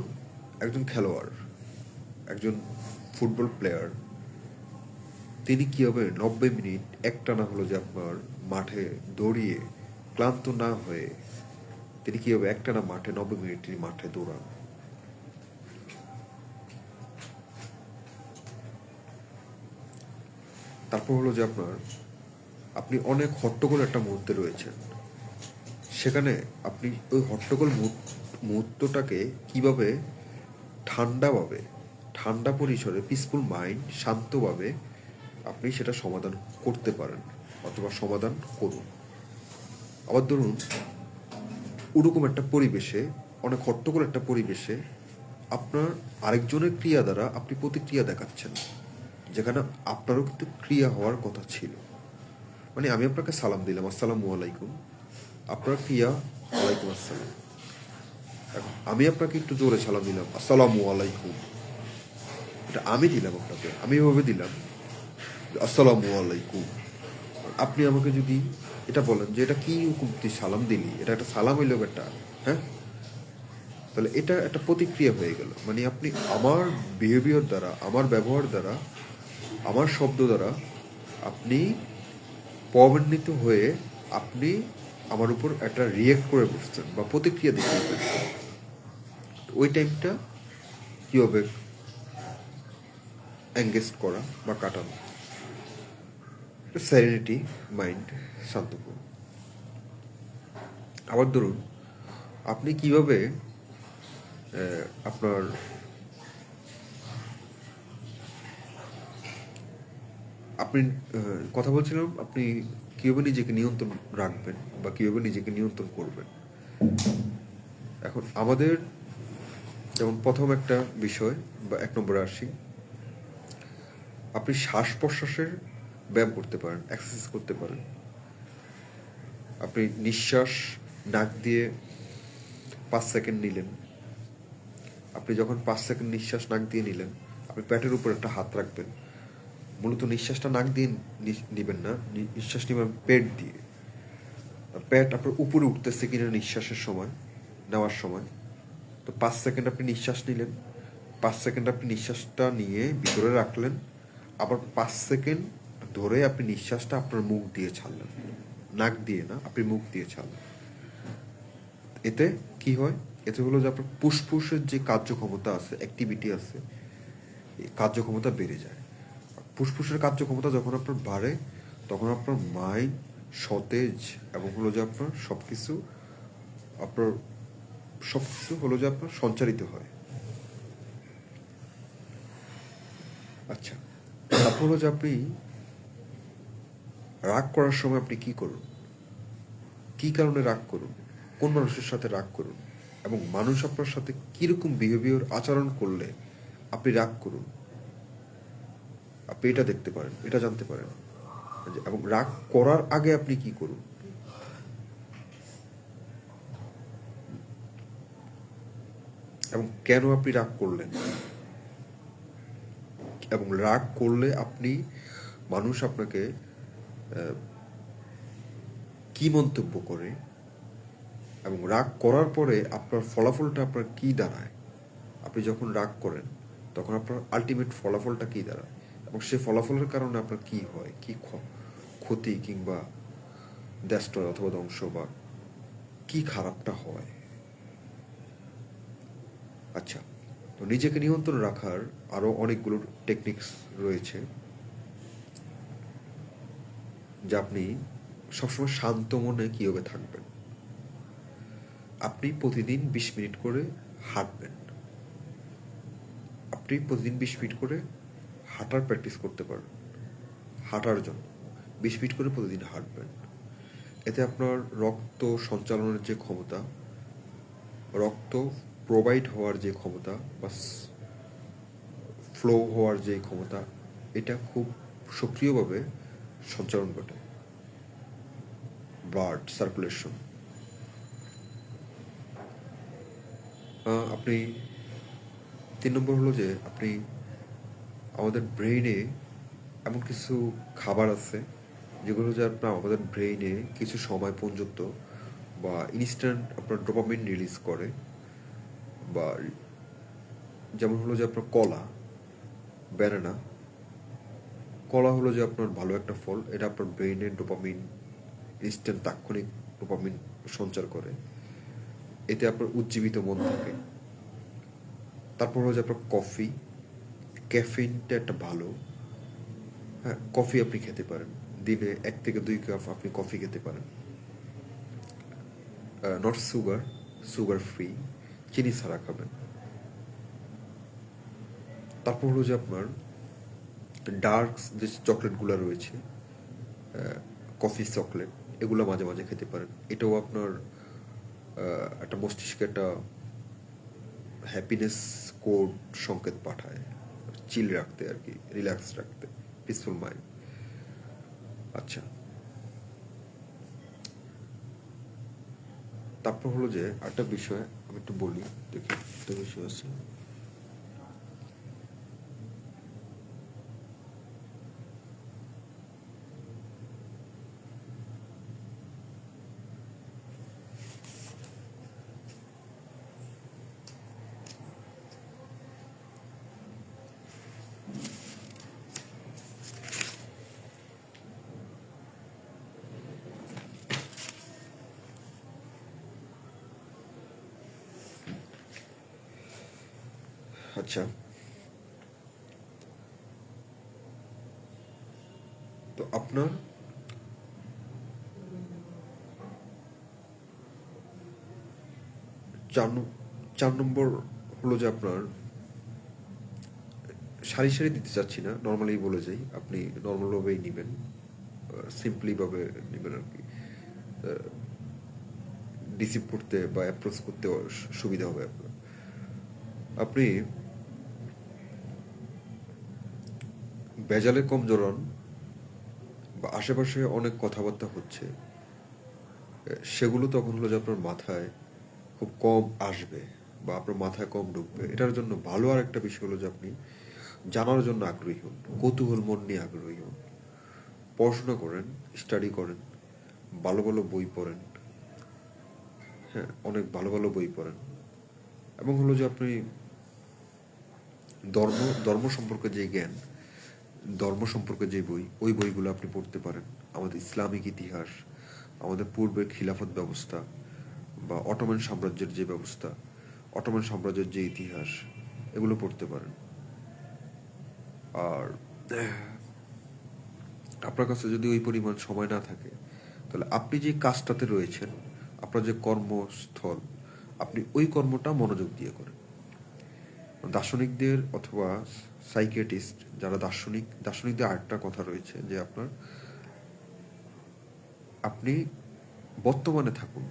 একজন খেলোয়াড়, একজন ফুটবল প্লেয়ার, তিনি কীভাবে 90 মিনিট একটানা হলো যে আপনার মাঠে দৌড়িয়ে ক্লান্ত না হয়ে তিনি কীভাবে একটানা মাঠে 90 মিনিট তিনি মাঠে দৌড়ান। তারপর হলো যে আপনি অনেক হট্টগোল একটা মুহূর্তে রয়েছেন, সেখানে আপনি ওই হট্টগোল মুহূর্তটাকে কিভাবে ঠান্ডা পরিসরে, পিসফুল মাইন্ড, শান্তভাবে আপনি সেটা সমাধান করতে পারেন অথবা সমাধান করুন। আবার ধরুন ওরকম একটা পরিবেশে, অনেক হট্টগোল একটা পরিবেশে আপনার আরেকজনের ক্রিয়া দ্বারা আপনি প্রতিক্রিয়া দেখাচ্ছেন, যেখানে আপনারও কিন্তু ক্রিয়া হওয়ার কথা ছিল। মানে আমি আপনাকে সালাম দিলাম, আসসালামু আলাইকুম, আপনার ক্রিয়া ওয়ালাইকুম আসসালাম। আমি আপনাকে একটু জোরে সালাম দিলাম, আসসালামু আলাইকুম, এটা আমি দিলাম আপনাকে, আমি এভাবে দিলাম আসসালামু আলাইকুম। আপনি আমাকে যদি এটা বলেন যে এটা কি হুকুম, তুই সালাম দিলি, এটা একটা সালাম হইল একটা, হ্যাঁ, তাহলে এটা একটা প্রতিক্রিয়া হয়ে গেল। মানে আপনি আমার বিহেভিয়ার দ্বারা, আমার ব্যবহার দ্বারা, আমার শব্দ দ্বারা আপনি প্রভাবান্বিত হয়ে আপনি আমার উপর একটা রিয়েক্ট করে বসছেন বা প্রতিক্রিয়া দিতে বসছেন। ওই টাইমটা কীভাবে এঙ্গেজ করা বা কাটানো, সেরেনিটি মাইন্ড, শান্তপূর্ণ। আবার ধরুন আপনি কিভাবে আপনার আপনি কথা বলছিলাম, আপনি কীভাবে নিজেকে নিয়ন্ত্রণ রাখবেন বা কীভাবে নিজেকে নিয়ন্ত্রণ করবেন। এখন আমাদের যেমন প্রথম একটা বিষয় বা 1 নম্বরে আসি, আপনি শ্বাস প্রশ্বাসের ব্যায়াম করতে পারেন, এক্সারসাইজ করতে পারেন। আপনি নিঃশ্বাস নাক দিয়ে 5 সেকেন্ড নিলেন। আপনি যখন 5 সেকেন্ড নিঃশ্বাস নাক দিয়ে নিলেন, আপনি পেটের উপর একটা হাত রাখবেন। মূলত নিঃশ্বাসটা নাক দিয়ে নিবেন না, নিঃশ্বাস নেবেন পেট দিয়ে। পেট আপনার উপরে উঠতেছে কিনা নিঃশ্বাসের সময়, নেওয়ার সময়। তো 5 সেকেন্ড আপনি নিঃশ্বাস নিলেন, 5 সেকেন্ড আপনি নিঃশ্বাসটা নিয়ে ভিতরে রাখলেন, আবার 5 সেকেন্ড ধরে আপনি নিঃশ্বাসটা আপনার মুখ দিয়ে ছাড়লেন, নাক দিয়ে না, আপনি মুখ দিয়ে ছাড়লেন। এতে কি হয়? এতে হলো যে আপনার ফুসফুসের যে কার্যক্ষমতা আছে, অ্যাক্টিভিটি আছে, এই কার্যক্ষমতা বেড়ে যায়। ফুসফুসের কার্যক্ষমতা যখন আপনার বাড়ে, তখন আপনার মাইন্ড সতেজ এবং হলো যে আপনার সবকিছু হলো যে আপনার সঞ্চারিত হয়। আচ্ছা, তারপর হলো যে আপনি রাগ করার সময় আপনি কি করুন, কি কারণে রাগ করুন, কোন মানুষের সাথে রাগ করুন, এবং মানুষ আপনার সাথে কিরকম বিহেভিয়ার আচরণ করলে আপনি রাগ করুন, আপনি এটা দেখতে পারেন, এটা জানতে পারেন। এবং রাগ করার আগে আপনি কি করুন, এবং কেন আপনি রাগ করলেন, এবং রাগ করলে মানুষ আপনাকে কি মন্তব্য করে, এবং রাগ করার পরে আপনার ফলাফলটা আপনার কি দাঁড়ায়। আপনি যখন রাগ করেন তখন আপনার আলটিমেট ফলাফলটা কি দাঁড়ায়, এবং সে ফলাফলের কারণে আপনার কি হয়, কি ক্ষতি কিংবা দেশটা অথবা ধ্বংস বা কি খারাপটা হয়। আচ্ছা, তো নিজেকে নিয়ন্ত্রণ রাখার আরো অনেকগুলো টেকনিক্স রয়েছে, যা আপনি সবসময় শান্ত মনে কিভাবে থাকবেন। আপনি প্রতিদিন 20 মিনিট করে হাঁটবেন। আপনি প্রতিদিন 20 মিনিট করে হাঁটার প্র্যাকটিস করতে পারেন। হাঁটার জন্য 20 মিনিট করে প্রতিদিন হাঁটবেন। এতে আপনার রক্ত সঞ্চালনের যে ক্ষমতা, রক্ত প্রোভাইড হওয়ার যে ক্ষমতা বা ফ্লো হওয়ার যে ক্ষমতা, এটা খুব সক্রিয়ভাবে সঞ্চালন ঘটে, ব্লাড সার্কুলেশন। আপনি 3 নম্বর হলো যে আপনি আমাদের ব্রেইনে এমন কিছু খাবার আছে যেগুলো যে আপনার আমাদের ব্রেইনে কিছু সময় পর্যন্ত বা ইনস্ট্যান্ট আপনার ডোপামিন রিলিজ করে। বা যেমন হলো যে আপনার কলা, ব্যানানা। কলা হলো যে আপনার ভালো একটা ফল, এটা আপনার ব্রেইনে ডোপামিন, ইনস্ট্যান্ট তাৎক্ষণিক ডোপামিন সঞ্চার করে। এতে আপনার উজ্জীবিত মন থাকে। তারপর হলো যে আপনার কফি, ক্যাফিনটা একটা ভালো। হ্যাঁ, কফি আপনি খেতে পারেন, দিনে 1 থেকে 2 কাপ আপনি কফি খেতে পারেন। নট সুগার, সুগার ফ্রি, চিনি ছাড়া খাবেন। তারপর হলো যে আপনার ডার্ক যে চকলেটগুলো রয়েছে, কফি চকলেট, এগুলো মাঝে মাঝে খেতে পারেন। এটাও আপনার একটা মস্তিষ্কে একটা হ্যাপিনেস কোড সংকেত পাঠায়, চিল রাখতে আর কি, রিল্যাক্স রাখতে, পিসফুল মাইন্ড। আচ্ছা, তারপর হলো যে একটা বিষয় আমি একটু বলি, দেখি একটা বিষয় আছে। আচ্ছা, তো আপনার চার চার নম্বর হলো যে আপনার সারি সারি দিতে চাচ্ছি না, নর্মালি বলে যাই, আপনি নর্মালভাবেই নেবেন, সিম্পলিভাবে নেবেন আর কি। রিসিভ করতে বা অ্যাপ্রোচ করতে সুবিধা হবে আপনার। আপনি ভেজালে কম জড়ান, বা আশেপাশে অনেক কথাবার্তা হচ্ছে, সেগুলো তখন হলো যে আপনার মাথায় খুব কম আসবে বা আপনার মাথায় কম ঢুকবে। এটার জন্য ভালো আর একটা বিষয় হলো যে আপনি জানার জন্য আগ্রহী হন, কৌতূহল মন নিয়ে আগ্রহী হন, পড়াশোনা করেন, স্টাডি করেন, ভালো ভালো বই পড়েন। হ্যাঁ, অনেক ভালো ভালো বই পড়েন। এবং হলো যে আপনি ধর্ম ধর্ম সম্পর্কে যে জ্ঞান, ধর্ম সম্পর্কে যে বই, ওই বইগুলো আপনি পড়তে পারেন। আমাদের ইসলামিক ইতিহাস, আমাদের পূর্বের খিলাফত ব্যবস্থা বা অটোমান সাম্রাজ্যের যে ব্যবস্থা, অটোমান সাম্রাজ্যের যে ইতিহাস, এগুলো পড়তে পারেন। আর আপনার কাছে যদি ওই পরিমাণ সময় না থাকে, তাহলে আপনি যে কাজটাতে রয়েছেন, আপনার যে কর্মস্থল, আপনি ওই কর্মটা মনোযোগ দিয়ে করেন। দার্শনিকদের অথবা সাইকিয়াট্রিস্ট যারা দার্শনিকদের আরেকটা কথা রয়েছে যে আপনি বর্তমানে থাকুন,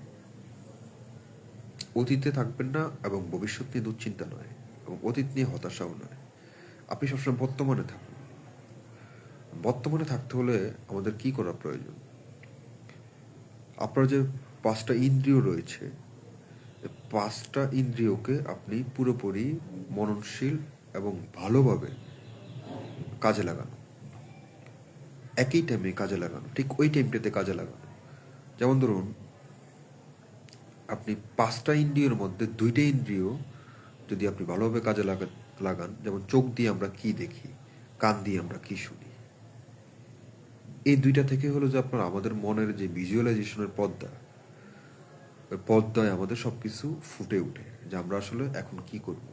অতীতে থাকবেন না, এবং ভবিষ্যৎ নিয়ে দুশ্চিন্তা নয়, এবং অতীত নিয়ে হতাশাও নয়। আপনি সবসময় বর্তমানে থাকুন। বর্তমানে থাকতে হলে আমাদের কি করা প্রয়োজন? আপনার যে 5টা ইন্দ্রিয় রয়েছে, 5টা ইন্দ্রিয়কে আপনি পুরোপুরি মননশীল এবং ভালোভাবে কাজে লাগানো, একই টাইমে কাজে লাগানো, ঠিক ওই টাইমটাতে কাজে লাগানো। যেমন ধরুন, আপনি 5টা ইন্দ্রিয়ের মধ্যে 2টা ইন্দ্রিয় যদি আপনি ভালোভাবে কাজে লাগান, যেমন চোখ দিয়ে আমরা কি দেখি, কান দিয়ে আমরা কি শুনি, এই 2টা থেকে হলো যে আপনার আমাদের মনের যে ভিজুয়ালাইজেশনের পর্দা, ওই পর্দায় আমাদের সবকিছু ফুটে ওঠে যে আমরা আসলে এখন কি করব।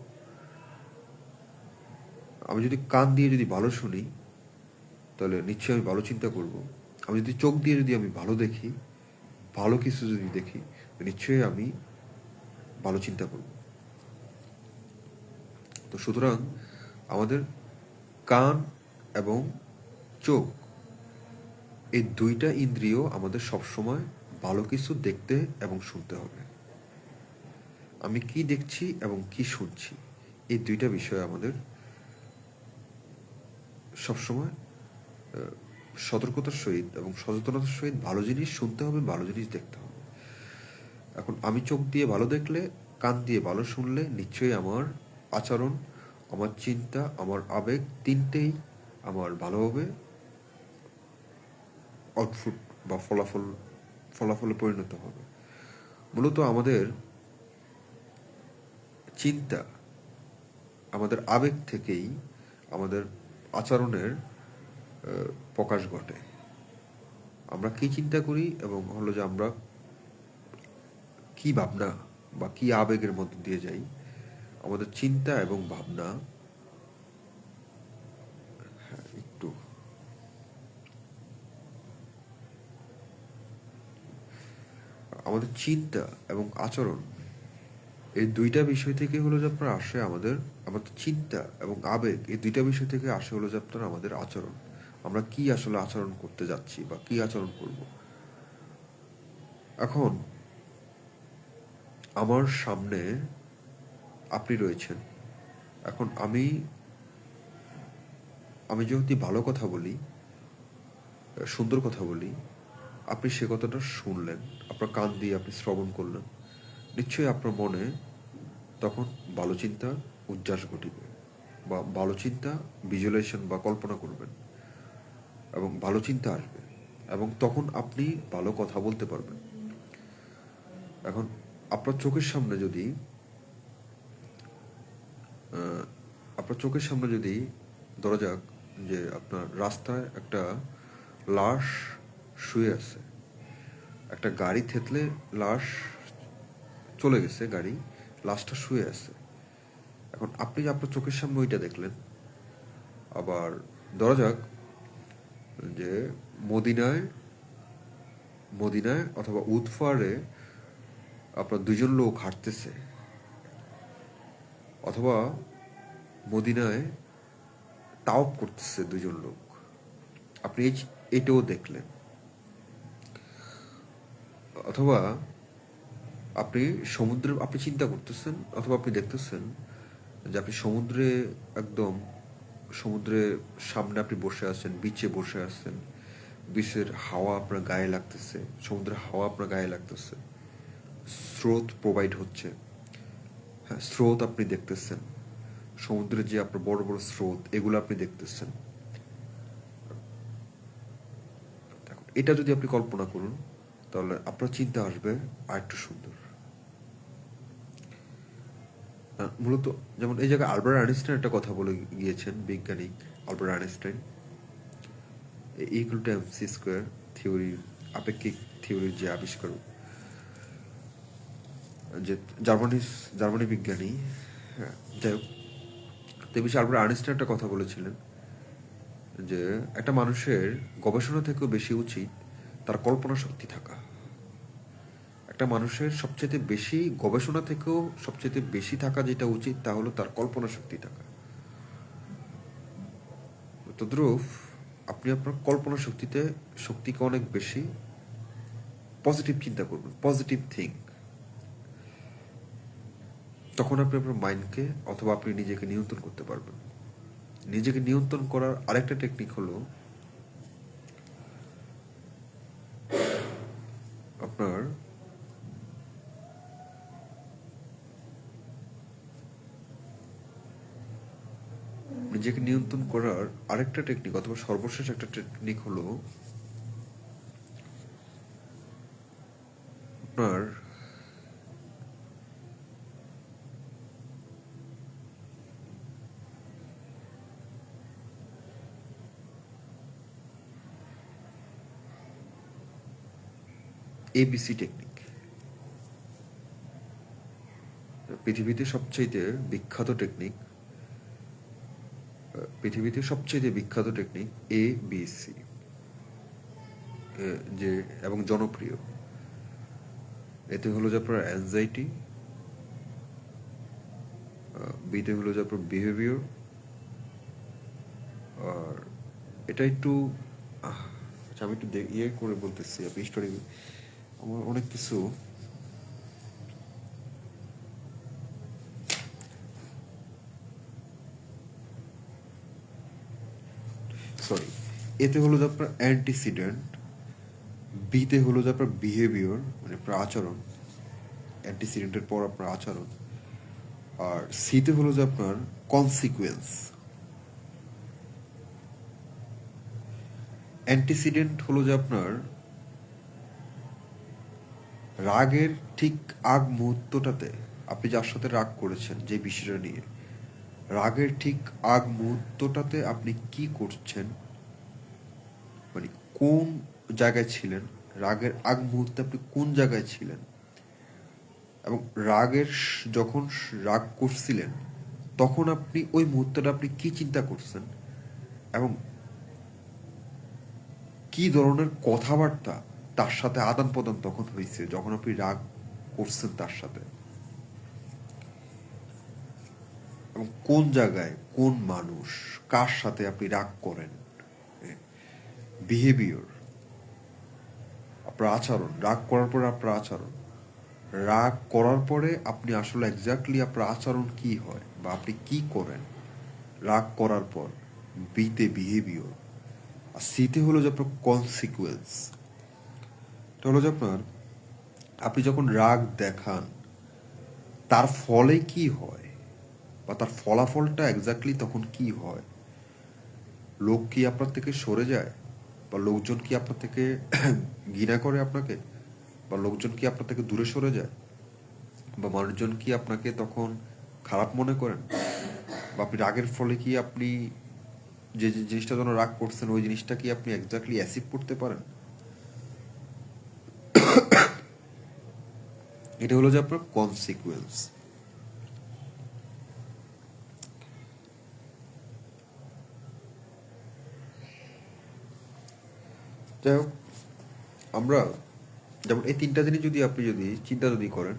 আমি যদি কান দিয়ে যদি ভালো শুনি, তাহলে নিশ্চয়ই আমি ভালো চিন্তা করব। আমি যদি চোখ দিয়ে যদি আমি ভালো দেখি, ভালো কিছু যদি দেখি, নিশ্চয়ই আমি ভালো চিন্তা করব। তো সুতরাং আমাদের কান এবং চোখ, এই 2টা ইন্দ্রিয় আমাদের সবসময় ভালো কিছু দেখতে এবং শুনতে হবে। আমি কি দেখছি এবং কি শুনছি, এই 2টা বিষয় আমাদের সবসময় সতর্কতার সহিত এবং সচেতনতার সহিত ভালো জিনিস শুনতে হবে, ভালো জিনিস দেখতে হবে। এখন আমি চোখ দিয়ে ভালো দেখলে, কান দিয়ে ভালো শুনলে, নিশ্চয়ই আমার আচরণ, আমার চিন্তা, আমার আবেগ, 3টেই আমার ভালোভাবে আউটপুট বা ফলাফলে পরিণত হবে। মূলত আমাদের চিন্তা, আমাদের আবেগ থেকেই আমাদের আচরণের প্রকাশ ঘটে। আমরা কি চিন্তা করি এবং হলো যে আমরা কি ভাবনা বা কি আবেগের মধ্যে দিয়ে যাই, আমাদের চিন্তা এবং ভাবনা, একটু আমাদের চিন্তা এবং আচরণ, এই 2টা বিষয় থেকে হলো যে আপনার আসে আমাদের আমাদের চিন্তা এবং আবেগ, এই 2টা বিষয় থেকে আসে হলো যে আপনার আমাদের আচরণ। আমরা কি আসলে আচরণ করতে যাচ্ছি বা কি আচরণ করব। এখন আমার সামনে আপনি রয়েছেন। এখন আমি আমি যদি ভালো কথা বলি, সুন্দর কথা বলি, আপনি সে কথাটা শুনলেন, আপনার কান দিয়ে আপনি শ্রবণ করলেন, নিশ্চয়ই আপনার মনে তখন ভালো চিন্তা উজ্জাস ঘটিবে বা ভালো চিন্তা ভিজুয়ালাইজেশন বা কল্পনা করবেন, এবং ভালো চিন্তা আসবে, এবং তখন আপনি ভালো কথা বলতে পারবেন। এখন আপনার চোখের সামনে যদি আপনার চোখের সামনে যদি ধরা যাক যে আপনার রাস্তায় একটা লাশ শুয়ে আছে, একটা গাড়ি থেতলে লাশ চলে গেছে, গাড়ি, লাশটা শুয়ে আছে। এখন আপনি আপনার চোখের সামনে ওইটা দেখলেন। আবার ধরা যাক যে মদিনায় মদিনায় অথবা উদফারে আপনার 2জন লোক হাঁটতেছে, অথবা মদিনায় তাওয়াফ করতেছে 2জন লোক, আপনি এটাও দেখলেন। অথবা আপনি চিন্তা করতেছেন, অথবা আপনি দেখতেছেন যে আপনি সমুদ্রের সামনে আপনি বসে আছেন, বিচে বসে আছেন, বিচের হাওয়া আপনার গায়ে লাগতেছে, সমুদ্রের হাওয়া আপনার গায়ে লাগতেছে, স্রোত প্রোভাইড হচ্ছে, হ্যাঁ স্রোত আপনি দেখতেছেন, সমুদ্রের যে আপনার বড় বড় স্রোত এগুলো আপনি দেখতেছেন। দেখুন এটা যদি আপনি কল্পনা করুন তাহলে আপনার চিন্তা আসবে আর একটু সুন্দর। মূলত যেমন এই জায়গায় আলবার্ট আইনস্টাইন একটা কথা বলে গিয়েছেন, বৈজ্ঞানিক Albert Einstein, equal to MC square থিওরির, আপেক্ষিক থিওরির যে আবিষ্কারক, যে জার্মানি বিজ্ঞানী, হ্যাঁ যাই হোক, তো এই বিষয়ে আলবার্ট আইনস্টাইন একটা কথা বলেছিলেন যে একটা মানুষের গবেষণা থেকেও বেশি উচিত তার কল্পনা শক্তি থাকা। একটা মানুষের সবচেয়ে বেশি গবেষণা থেকেও সবচেয়ে বেশি থাকা যেটা উচিত তা হলো তার কল্পনা শক্তি থাকা। তদ্রূপ আপনি আপনার কল্পনা শক্তিকে অনেক বেশি পজিটিভ চিন্তা করবেন, পজিটিভ থিঙ্ক, তখন আপনি আপনার মাইন্ডকে অথবা আপনি নিজেকে নিয়ন্ত্রণ করতে পারবেন। নিজেকে নিয়ন্ত্রণ করার আরেকটা টেকনিক হলো আপনার নিজেকে নিয়ন্ত্রণ করার আরেকটা টেকনিক অথবা সর্বশেষ একটা টেকনিক হলো আপনার এবিসি টেকনিক। পৃথিবীতে সবচেয়ে বিখ্যাত টেকনিক, এবিসি, যে এবং জনপ্রিয়। এতে হলো যে আপনার অ্যাংজাইটি, বিতে হলো যে আপনার বিহেভিয়ার, আর এটা একটু আচ্ছা আমি একটু ইয়ে করে বলতেছি, আপনি স্টোরি আমার অনেক কিছু সরি, এতে হলো যে আপনার অ্যান্টিসিডেন্ট, বিতে হলো যে আপনার বিহেভিয়ার মানে আপনার আচরণ, অ্যান্টিসিডেন্টের পর আপনার আচরণ, আর সিতে হলো যে আপনার কনসিকুয়েন্স। অ্যান্টিসিডেন্ট হলো যে আপনার রাগের ঠিক আগ মুহূর্তটাতে আপনি যার সাথে রাগ করেছেন যে বিষয়টা নিয়ে, রাগের ঠিক আগ মুহূর্তটাতে আপনি কি করছেন, মানে কোন জায়গায় ছিলেন, রাগের আগ মুহূর্তে আপনি কোন জায়গায় ছিলেন, এবং যখন রাগ করছিলেন তখন আপনি ওই মুহূর্তটা আপনি কি চিন্তা করছেন, এবং কি ধরনের কথাবার্তা তার সাথে আদান প্রদান তখন হয়েছে যখন আপনি রাগ করছেন তার সাথে, এবং কোন জায়গায় কোন মানুষ কার সাথে আপনি রাগ করেন, বিহেভিয়ার, আপনার আচরণ, রাগ করার পরে আপনার আচরণ, রাগ করার পরে আপনি আসলে এক্স্যাক্টলি আপনার আচরণ কি হয় বা আপনি কি করেন রাগ করার পর, বিতে বিহেভিয়ার, আর সিতে হলো যে আপনার কনসিকুয়েন্স। এটা হলো যে আপনার আপনি যখন রাগ দেখান তার ফলে কি হয় বা তার ফলাফলটা এক্স্যাক্টলি তখন কি হয়। লোক কি আপনার থেকে সরে যায়, বা লোকজন কি আপনার থেকে ঘৃণা করে আপনাকে, বা লোকজন কি আপনার থেকে দূরে সরে যায়, বা মানুষজন কি আপনাকে তখন খারাপ মনে করেন, বা আপনি রাগের ফলে কি আপনি যে জিনিসটা জন্য রাগ করছেন ওই জিনিসটা কি আপনি এক্স্যাক্টলি অ্যাচিভ করতে পারেন। এটা হলো যে আপনার কনসিকুয়েন্স। যাই হোক, আমরা যেমন এই তিনটা জিনিস আপনি চিন্তা করেন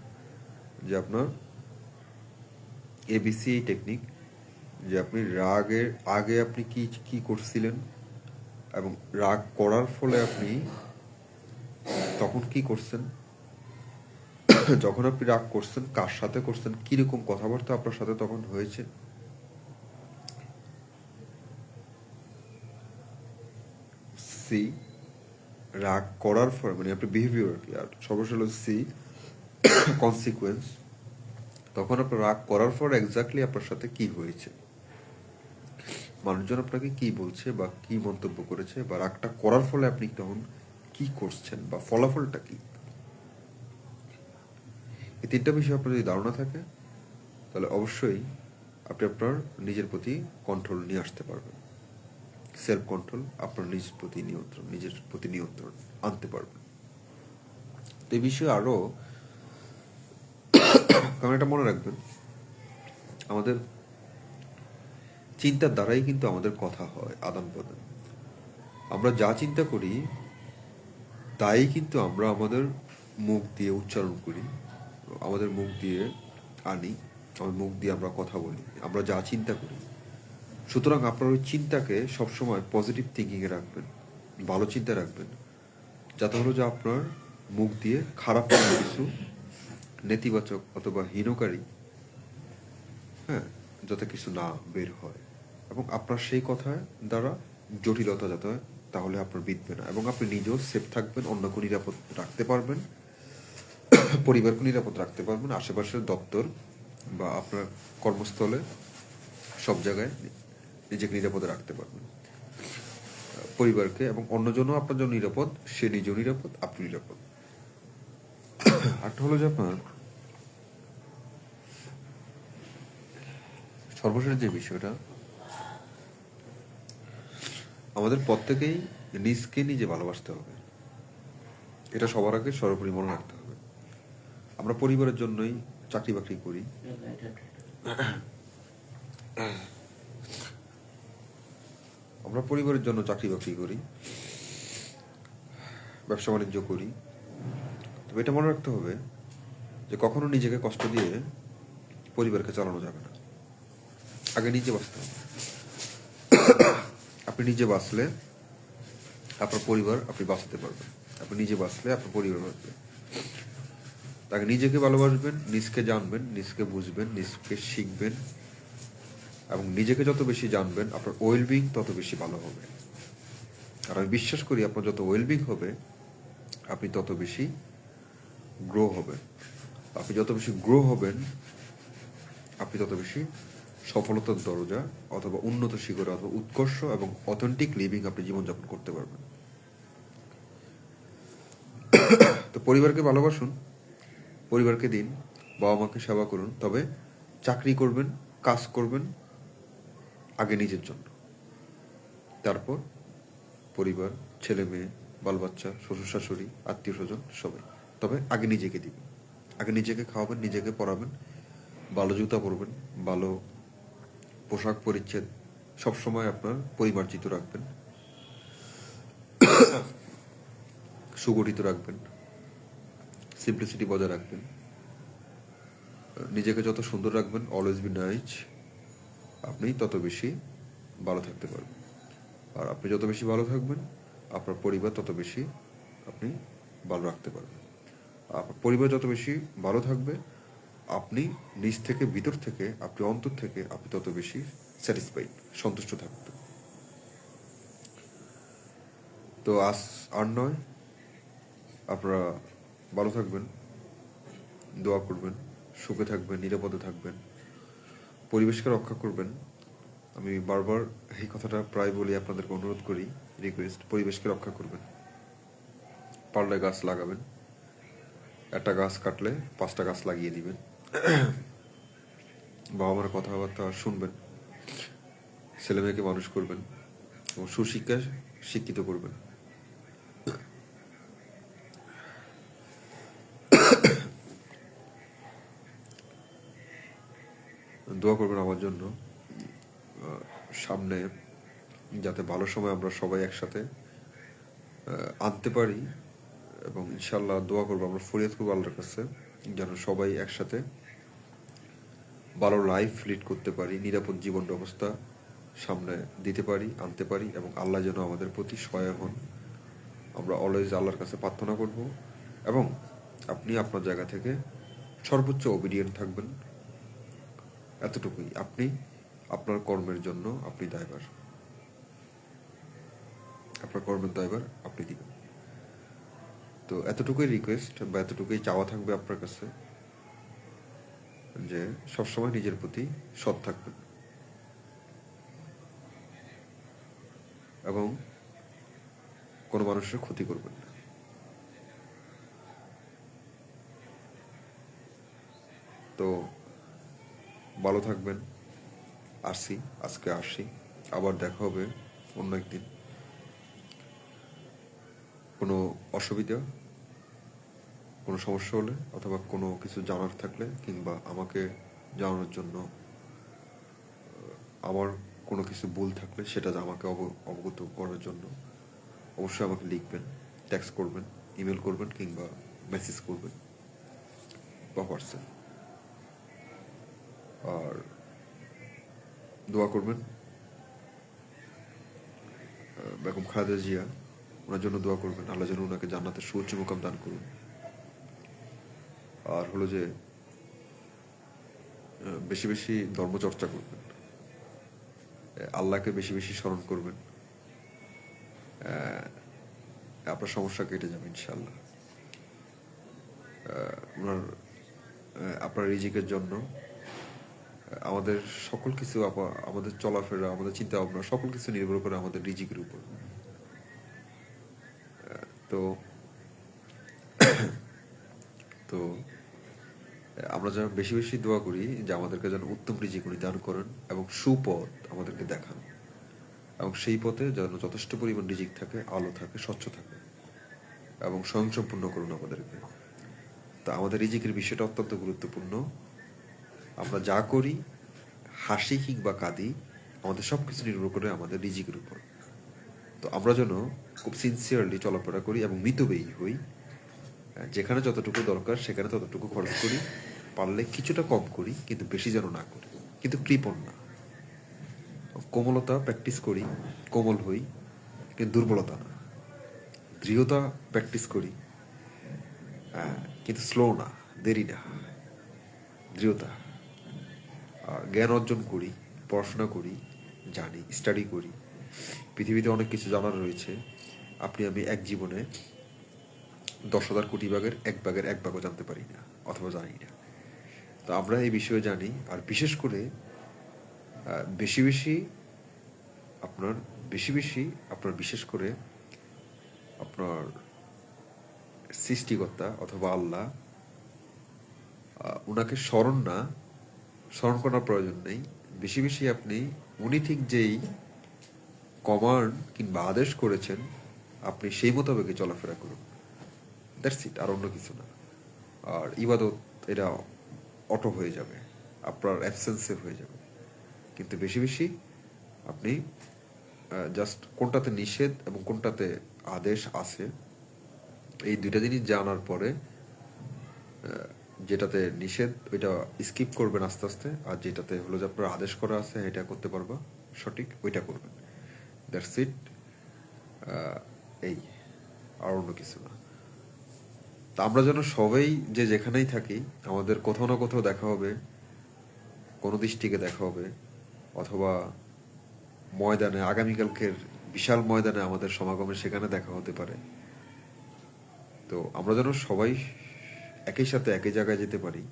যে আপনার এবিসি টেকনিক, যে আপনি রাগের আগে আপনি কি কি করছিলেন, এবং রাগ করার ফলে আপনি তখন কি করছেন, যখন আপনি রাগ করছেন কার সাথে করছেন, কিরকম কথাবার্তা আপনার সাথে তখন হয়েছে, সি রাগ করার ফলে মানে আপনার বিহেভিয়ার কি আর সর্বশেষ হলো সি কনসিকুয়েন্স, তখন আপনার রাগ করার পর এক্স্যাক্টলি আপনার সাথে কি হয়েছে, মানুষজন আপনাকে কি বলছে বা কি মন্তব্য করেছে, বা রাগটা করার ফলে আপনি তখন কি করছেন বা ফলাফলটা কি। এই তিনটা বিষয় আপনার যদি ধারণা থাকে তাহলে অবশ্যই আপনি আপনার নিজের প্রতি কন্ট্রোল নিয়ে আসতে পারবেন। সেলফ কন্ট্রোল, আপনার নিজের প্রতি নিয়ন্ত্রণ আনতে পারবেন। তো এই বিষয়ে আরো কারণ এটা মনে রাখবেন, আমাদের চিন্তার দ্বারাই কিন্তু আমাদের কথা হয়, আদান প্রদান। আমরা যা চিন্তা করি তাই কিন্তু আমরা আমাদের মুখ দিয়ে উচ্চারণ করি, আমাদের মুখ দিয়ে আনি, আমাদের মুখ দিয়ে আমরা কথা বলি, আমরা যা চিন্তা করি। সুতরাং আপনার ওই চিন্তাকে সবসময় পজিটিভ থিঙ্কিংয়ে রাখবেন, ভালো চিন্তা রাখবেন, যাতে হলো যে আপনার মুখ দিয়ে খারাপ কোনো কিছু, নেতিবাচক অথবা হীনকারী যাতে কিছু না বের হয়, এবং আপনার সেই কথা দ্বারা জটিলতা যাতে হয় তাহলে আপনার বিধবে না, এবং আপনি নিজেও সেফ থাকবেন, অন্যকে নিরাপদ রাখতে পারবেন, পরিবারকে নিরাপদ রাখতে পারবেন, আশেপাশের দপ্তর বা আপনার কর্মস্থলে সব জায়গায় নিজেকে নিরাপদে রাখতে পারবেন, পরিবারকে এবং অন্যজনও আপনার জন্য নিরাপদ, সে নিজেও নিরাপদ, আপনি নিরাপদ। আরেকটা হলো যে আপনার সর্বশেষ যে বিষয়টা, আমাদের প্রত্যেকেই নিজকে নিজে ভালোবাসতে হবে, এটা সবার আগে সর্বোপরি মনে রাখতে হবে। আমরা পরিবারের জন্যই চাকরি বাকরি করি, আমরা পরিবারের জন্য চাকরি বাকরি করি, ব্যবসা বাণিজ্য করি, তবে এটা মনে রাখতে হবে যে কখনো নিজেকে কষ্ট দিয়ে পরিবারকে চালানো যাবে না, আগে নিজে বাঁচতে হবে। আপনি নিজে বাঁচলে আপনার পরিবার আপনি বাঁচাতে পারবেন, আপনি নিজে বাঁচলে আপনার পরিবার বাঁচবে। তাকে নিজেকে ভালোবাসবেন, নিজকে জানবেন, নিজকে বুঝবেন, নিজকে শিখবেন, এবং নিজেকে যত বেশি জানবেন আপনার ওয়েলবিং তত বেশি ভালো হবে। আর আমি বিশ্বাস করি আপনার যত ওয়েলবিং হবে আপনি তত বেশি গ্রো হবেন, আপনি যত বেশি গ্রো হবেন আপনি তত বেশি সফলতার দরজা অথবা উন্নত শিখরে অথবা উৎকর্ষ এবং অথেন্টিক লিভিং আপনি জীবনযাপন করতে পারবেন। তো পরিবারকে ভালোবাসুন, পরিবারকে দিন, বাবা মাকে সেবা করুন, তবে চাকরি করবেন, কাজ করবেন আগে নিজের জন্য, তারপর পরিবার, ছেলে মেয়ে, বাল বাচ্চা, শ্বশুর শাশুড়ি, আত্মীয় স্বজন সবাই, তবে আগে নিজেকে দিবেন, আগে নিজেকে খাওয়াবেন, নিজেকে পড়াবেন, ভালো জুতা পরবেন, ভালো পোশাক পরিচ্ছদ সবসময় আপনার পরিমার্জিত রাখবেন, সুগঠিত রাখবেন, সিম্পলিসিটি বজায় রাখবেন, নিজেকে যত সুন্দর রাখবেন, অলওয়েজ বি নাইস, আপনি তত বেশি ভালো থাকতে পারবেন। আর আপনি যত বেশি ভালো থাকবেন আপনার পরিবার তত বেশি আপনি ভালো রাখতে পারবেন। আপনার পরিবার যত বেশি ভালো থাকবে আপনি নিজ থেকে, ভিতর থেকে, আপনি অন্তর থেকে আপনি তত বেশি স্যাটিসফাইড, সন্তুষ্ট থাকবেন। তো আজ আর নয়, আপনারা ভালো থাকবেন, দোয়া করবেন, সুখে থাকবেন, নিরাপদে থাকবেন, পরিবেশকে রক্ষা করবেন। আমি বারবার এই কথাটা প্রায় বলি, আপনাদেরকে অনুরোধ করি, রিকোয়েস্ট, পরিবেশকে রক্ষা করবেন, পারলে গাছ লাগাবেন, একটা গাছ কাটলে 5টা গাছ লাগিয়ে দিবেন, বাবা মার কথাবার্তা শুনবেন, ছেলে মেয়েকে মানুষ করবেন এবং সুশিক্ষায় শিক্ষিত করবেন। দোয়া করবেন আমার জন্য, সামনে যাতে ভালো সময় আমরা সবাই একসাথে আনতে পারি, এবং ইনশাল্লাহ দোয়া করবো, আমরা ফরিয়াদ করবো আল্লাহর কাছে যেন সবাই একসাথে ভালো লাইফ লিড করতে পারি, নিরাপদ জীবন ব্যবস্থা সামনে দিতে পারি, আনতে পারি, এবং আল্লাহ যেন আমাদের প্রতি সহায় হন। আমরা অলওয়েজ আল্লাহর কাছে প্রার্থনা করব, এবং আপনি আপনার জায়গা থেকে সর্বোচ্চ ওবিডিয়েন্ট থাকবেন, এতটুকুই। আপনি আপনার কর্মের জন্য আপনি দায়ভার, আপনার কর্মের দায়ভার আপনি দিবেন। তো এতটুকুই রিকোয়েস্ট বা এতটুকুই চাওয়া থাকবে আপনার কাছে, যে সবসময় নিজের প্রতি সৎ থাকবেন এবং কোনো মানুষের ক্ষতি করবেন না। তো ভালো থাকবেন। আজকে আসি, আবার দেখা হবে অন্য একদিন। কোনো অসুবিধা, কোনো সমস্যা হলে অথবা কোনো কিছু জানার থাকলে কিংবা আমাকে জানানোর জন্য আমার কোনো কিছু ভুল থাকলে সেটা আমাকে অবগত করার জন্য অবশ্যই আমাকে লিখবেন, টেক্সট করবেন, ইমেল করবেন কিংবা মেসেজ করবেন বা হোয়াটসঅ্যাপ। আর দোয়া করবেন বেগম খালেদা জিয়া, ওনার জন্য দোয়া করবেন, আল্লাহ যেন ওনাকে জান্নাতের সুউচ্চ মুকাম দান করুন। আর হলো যে বেশি বেশি ধর্মচর্চা করবেন, আল্লাহকে বেশি বেশি স্মরণ করবেন, আপনার সমস্যা কেটে যাবে ইনশাল্লাহ। ওনার আপনার রিজিকের জন্য আমাদের সকল কিছু, আমাদের চলাফেরা, আমাদের চিন্তা ভাবনা সকল কিছু নির্ভর করে আমাদের রিজিকের উপর। তো তো আমরা যেন বেশি বেশি দোয়া করি যে আমাদেরকে যেন উত্তম রিজিক উনি দান করেন এবং সুপথ আমাদেরকে দেখান, এবং সেই পথে যেন যথেষ্ট পরিমাণ রিজিক থাকে, আলো থাকে, স্বচ্ছ থাকে এবং স্বয়ংসম্পূর্ণ করুন আমাদেরকে। তা আমাদের রিজিকের বিষয়টা অত্যন্ত গুরুত্বপূর্ণ। আমরা যা করি, হাসি কিংবা কাঁদি, আমাদের সব কিছু নির্ভর করে আমাদের রিজিকের উপর। তো আমরা যেন খুব সিনসিয়ারলি চলাফেরা করি এবং মিতব্যয়ী হই, যেখানে যতটুকু দরকার সেখানে ততটুকু খরচ করি, পারলে কিছুটা কম করি কিন্তু বেশি যেন না করি, কিন্তু কৃপণ না। কোমলতা প্র্যাকটিস করি, কোমল হই, কিন্তু দুর্বলতা না। দৃঢ়তা প্র্যাকটিস করি, কিন্তু স্লো না, দেরি না, দৃঢ়তা। আর জ্ঞান অর্জন করি, পড়াশোনা করি, জানি, স্টাডি করি। পৃথিবীতে অনেক কিছু জানার রয়েছে, আপনি আমি এক জীবনে 10,000 কোটি ভাগের এক ভাগও জানতে পারি না অথবা জানি না। তো আমরা এই বিষয়ে জানি। আর বিশেষ করে বেশি বেশি আপনার বিশেষ করে আপনার সৃষ্টিকর্তা অথবা আল্লাহ, ওনাকে স্মরণ করার প্রয়োজন নেই। বেশি বেশি আপনি উনি ঠিক যেই কমান্ড কিংবা আদেশ করেছেন আপনি সেই মোতাবেকই চলাফেরা করুন। দ্যাটস ইট, আর অন্য কিছু না। আর ইবাদত এটা অটো হয়ে যাবে, আপনার অ্যাবসেন্সে হয়ে যাবে। কিন্তু বেশি বেশি আপনি জাস্ট কোনটাতে নিষেধ এবং কোনটাতে আদেশ আছে এই দুইটা জিনিস জানার পরে যেটাতে নিষেধ ওইটা স্কিপ করবেন আস্তে আস্তে, আর যেটাতে হলো যে আপনার আদেশ করা আছে এটা করতে পারবা সঠিক, ওইটা করবেন। That's it. এই, আর অন্য কিছু না। তা আমরা যেন সবাই যে যেখানেই থাকি আমাদের কোথাও না কোথাও দেখা হবে, কোনো দৃষ্টিকে দেখা হবে, অথবা ময়দানে আগামীকালকের বিশাল ময়দানে আমাদের সমাগমে সেখানে দেখা হতে পারে। তো আমরা যেন সবাই একই সাথে একই জায়গায় যেতে পারি,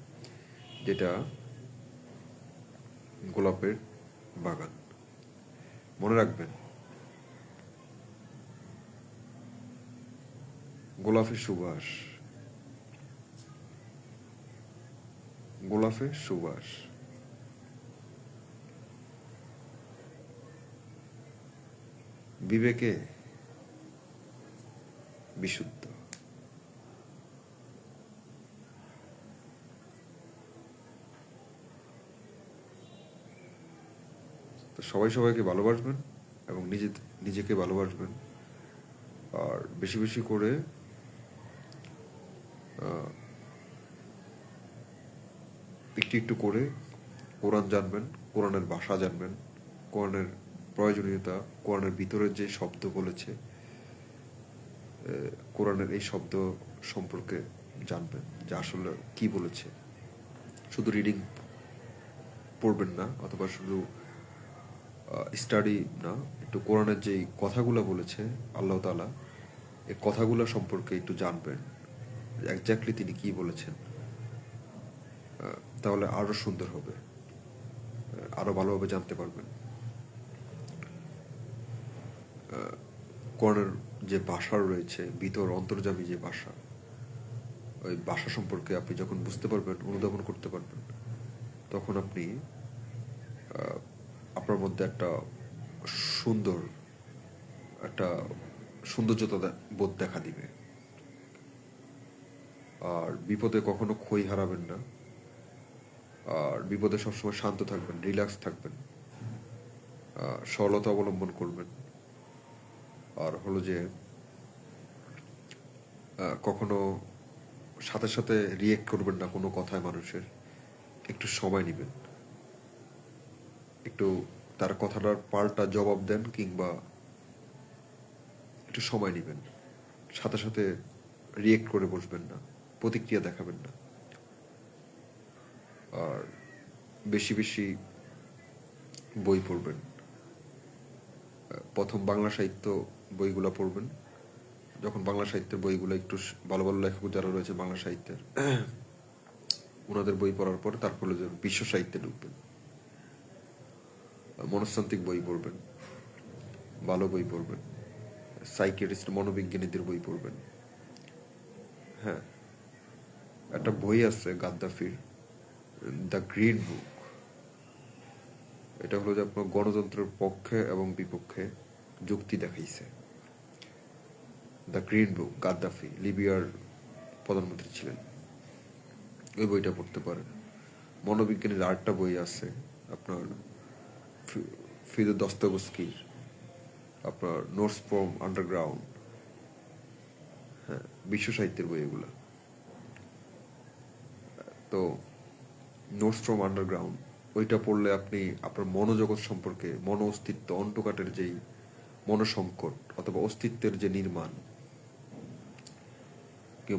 যেটা গোলাপের বাগান। মনে রাখবেন, গোলাপের সুবাস, গোলাপের সুবাস। বিবেকে বিশুদ্ধ। তো সবাই সবাইকে ভালোবাসবেন এবং নিজেকে ভালোবাসবেন। আর বেশি বেশি করে একটু একটু করে কোরআন জানবেন, কোরআনের ভাষা জানবেন, কোরআনের প্রয়োজনীয়তা, কোরআনের ভিতরের যে শব্দ বলেছে, কোরআনের এই শব্দ সম্পর্কে জানবেন যে আসলে কি বলেছে। শুধু রিডিং পড়বেন না অথবা শুধু স্টাডি না, একটু কোরআনের যেই কথাগুলো বলেছে আল্লাহ তাআলা এই কথাগুলো সম্পর্কে একটু জানবেন, এক্স্যাক্টলি তিনি কি বলেছেন, তাহলে আরো সুন্দর হবে, আরো ভালোভাবে জানতে পারবেন। কোরআনের যে ভাষা রয়েছে, ভিতর অন্তর্যামী যে ভাষা, ওই ভাষা সম্পর্কে আপনি যখন বুঝতে পারবেন, অনুধাবন করতে পারবেন, তখন আপনি আপনার মধ্যে সুন্দর একটা সৌন্দর্যতা বোধ দেখা দিবে। আর বিপদে কখনো খই হারাবেন না, আর বিপদে সবসময় শান্ত থাকবেন, রিল্যাক্স থাকবেন, সরলতা অবলম্বন করবেন। আর হলো যে কখনো সাথে সাথে রিয়েক্ট করবেন না কোনো কথায় মানুষের, একটু সময় নেবেন, একটু তার কথাটার পাল্টা জবাব দেন, কিংবা একটু সময় নেবেন, সাথে সাথে রিয়েক্ট করে বসবেন না, প্রতিক্রিয়া দেখাবেন না। আর বেশি বেশি বই পড়বেন, প্রথম বাংলা সাহিত্য বইগুলো পড়বেন। যখন বাংলা সাহিত্যের বইগুলো একটু ভালো ভালো লেখক যারা রয়েছে বাংলা সাহিত্যের, ওনাদের বই পড়ার পর তারপরে যে বিশ্ব সাহিত্যে ঢুকবেন, মনস্তান্ত্রিক বই পড়বেন, ভালো বই পড়বেন, সাইকিয়াট্রিস্ট মনোবিজ্ঞানীদের বই পড়বেন। হ্যাঁ, একটা বই আছে গাদ্দাফির, দ্য গ্রিন বুক। এটা হলো যে আপনার গণতন্ত্রের পক্ষে এবং বিপক্ষে যুক্তি দেখাইছে। দ্য গ্রিন বুক, গাদ্দাফি লিবিয়ার প্রধানমন্ত্রী ছিলেন, ওই বইটা পড়তে পারেন। মনোবিজ্ঞানীর আরেকটা বই আছে আপনার ফিদর দস্তয়েভস্কির, আপনার নোটস ফ্রম আন্ডারগ্রাউন্ড। হ্যাঁ, বিশ্ব সাহিত্যের বই এগুলা। তো নোটস ফ্রম আন্ডারগ্রাউন্ড ওইটা পড়লে আপনি আপনার মনোজগৎ সম্পর্কে, মন অস্তিত্ব, অন্টকাটের যেই মনসংকট অথবা অস্তিত্বের যে নির্মাণ,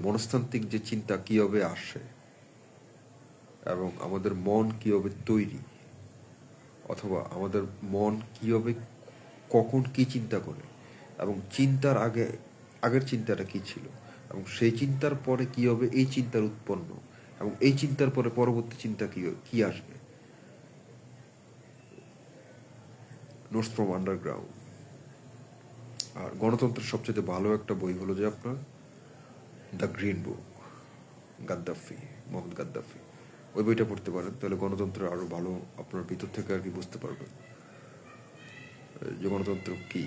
মনস্তান্ত্রিক যে চিন্তা কিভাবে আসে এবং আমাদের মন কিভাবে তৈরি, অথবা আমাদের মন কিভাবে কখন কি চিন্তা করে, এবং চিন্তার আগের চিন্তাটা কি ছিল, এবং সেই চিন্তার পরে কিভাবে এই চিন্তার উৎপন্ন, এবং এই চিন্তার পরে পরবর্তী চিন্তা কি আসবে। Notes from underground. আর গণতন্ত্রের সবচেয়ে ভালো একটা বই হলো যে আপনার the green book, Gaddafi, Mohammad Gaddafi. ওই বইটা পড়তে পারেন, তাহলে গণতন্ত্র আরো ভালো আপনার ভিতর থেকে আর কি বুঝতে পারবেন যে গণতন্ত্র কি,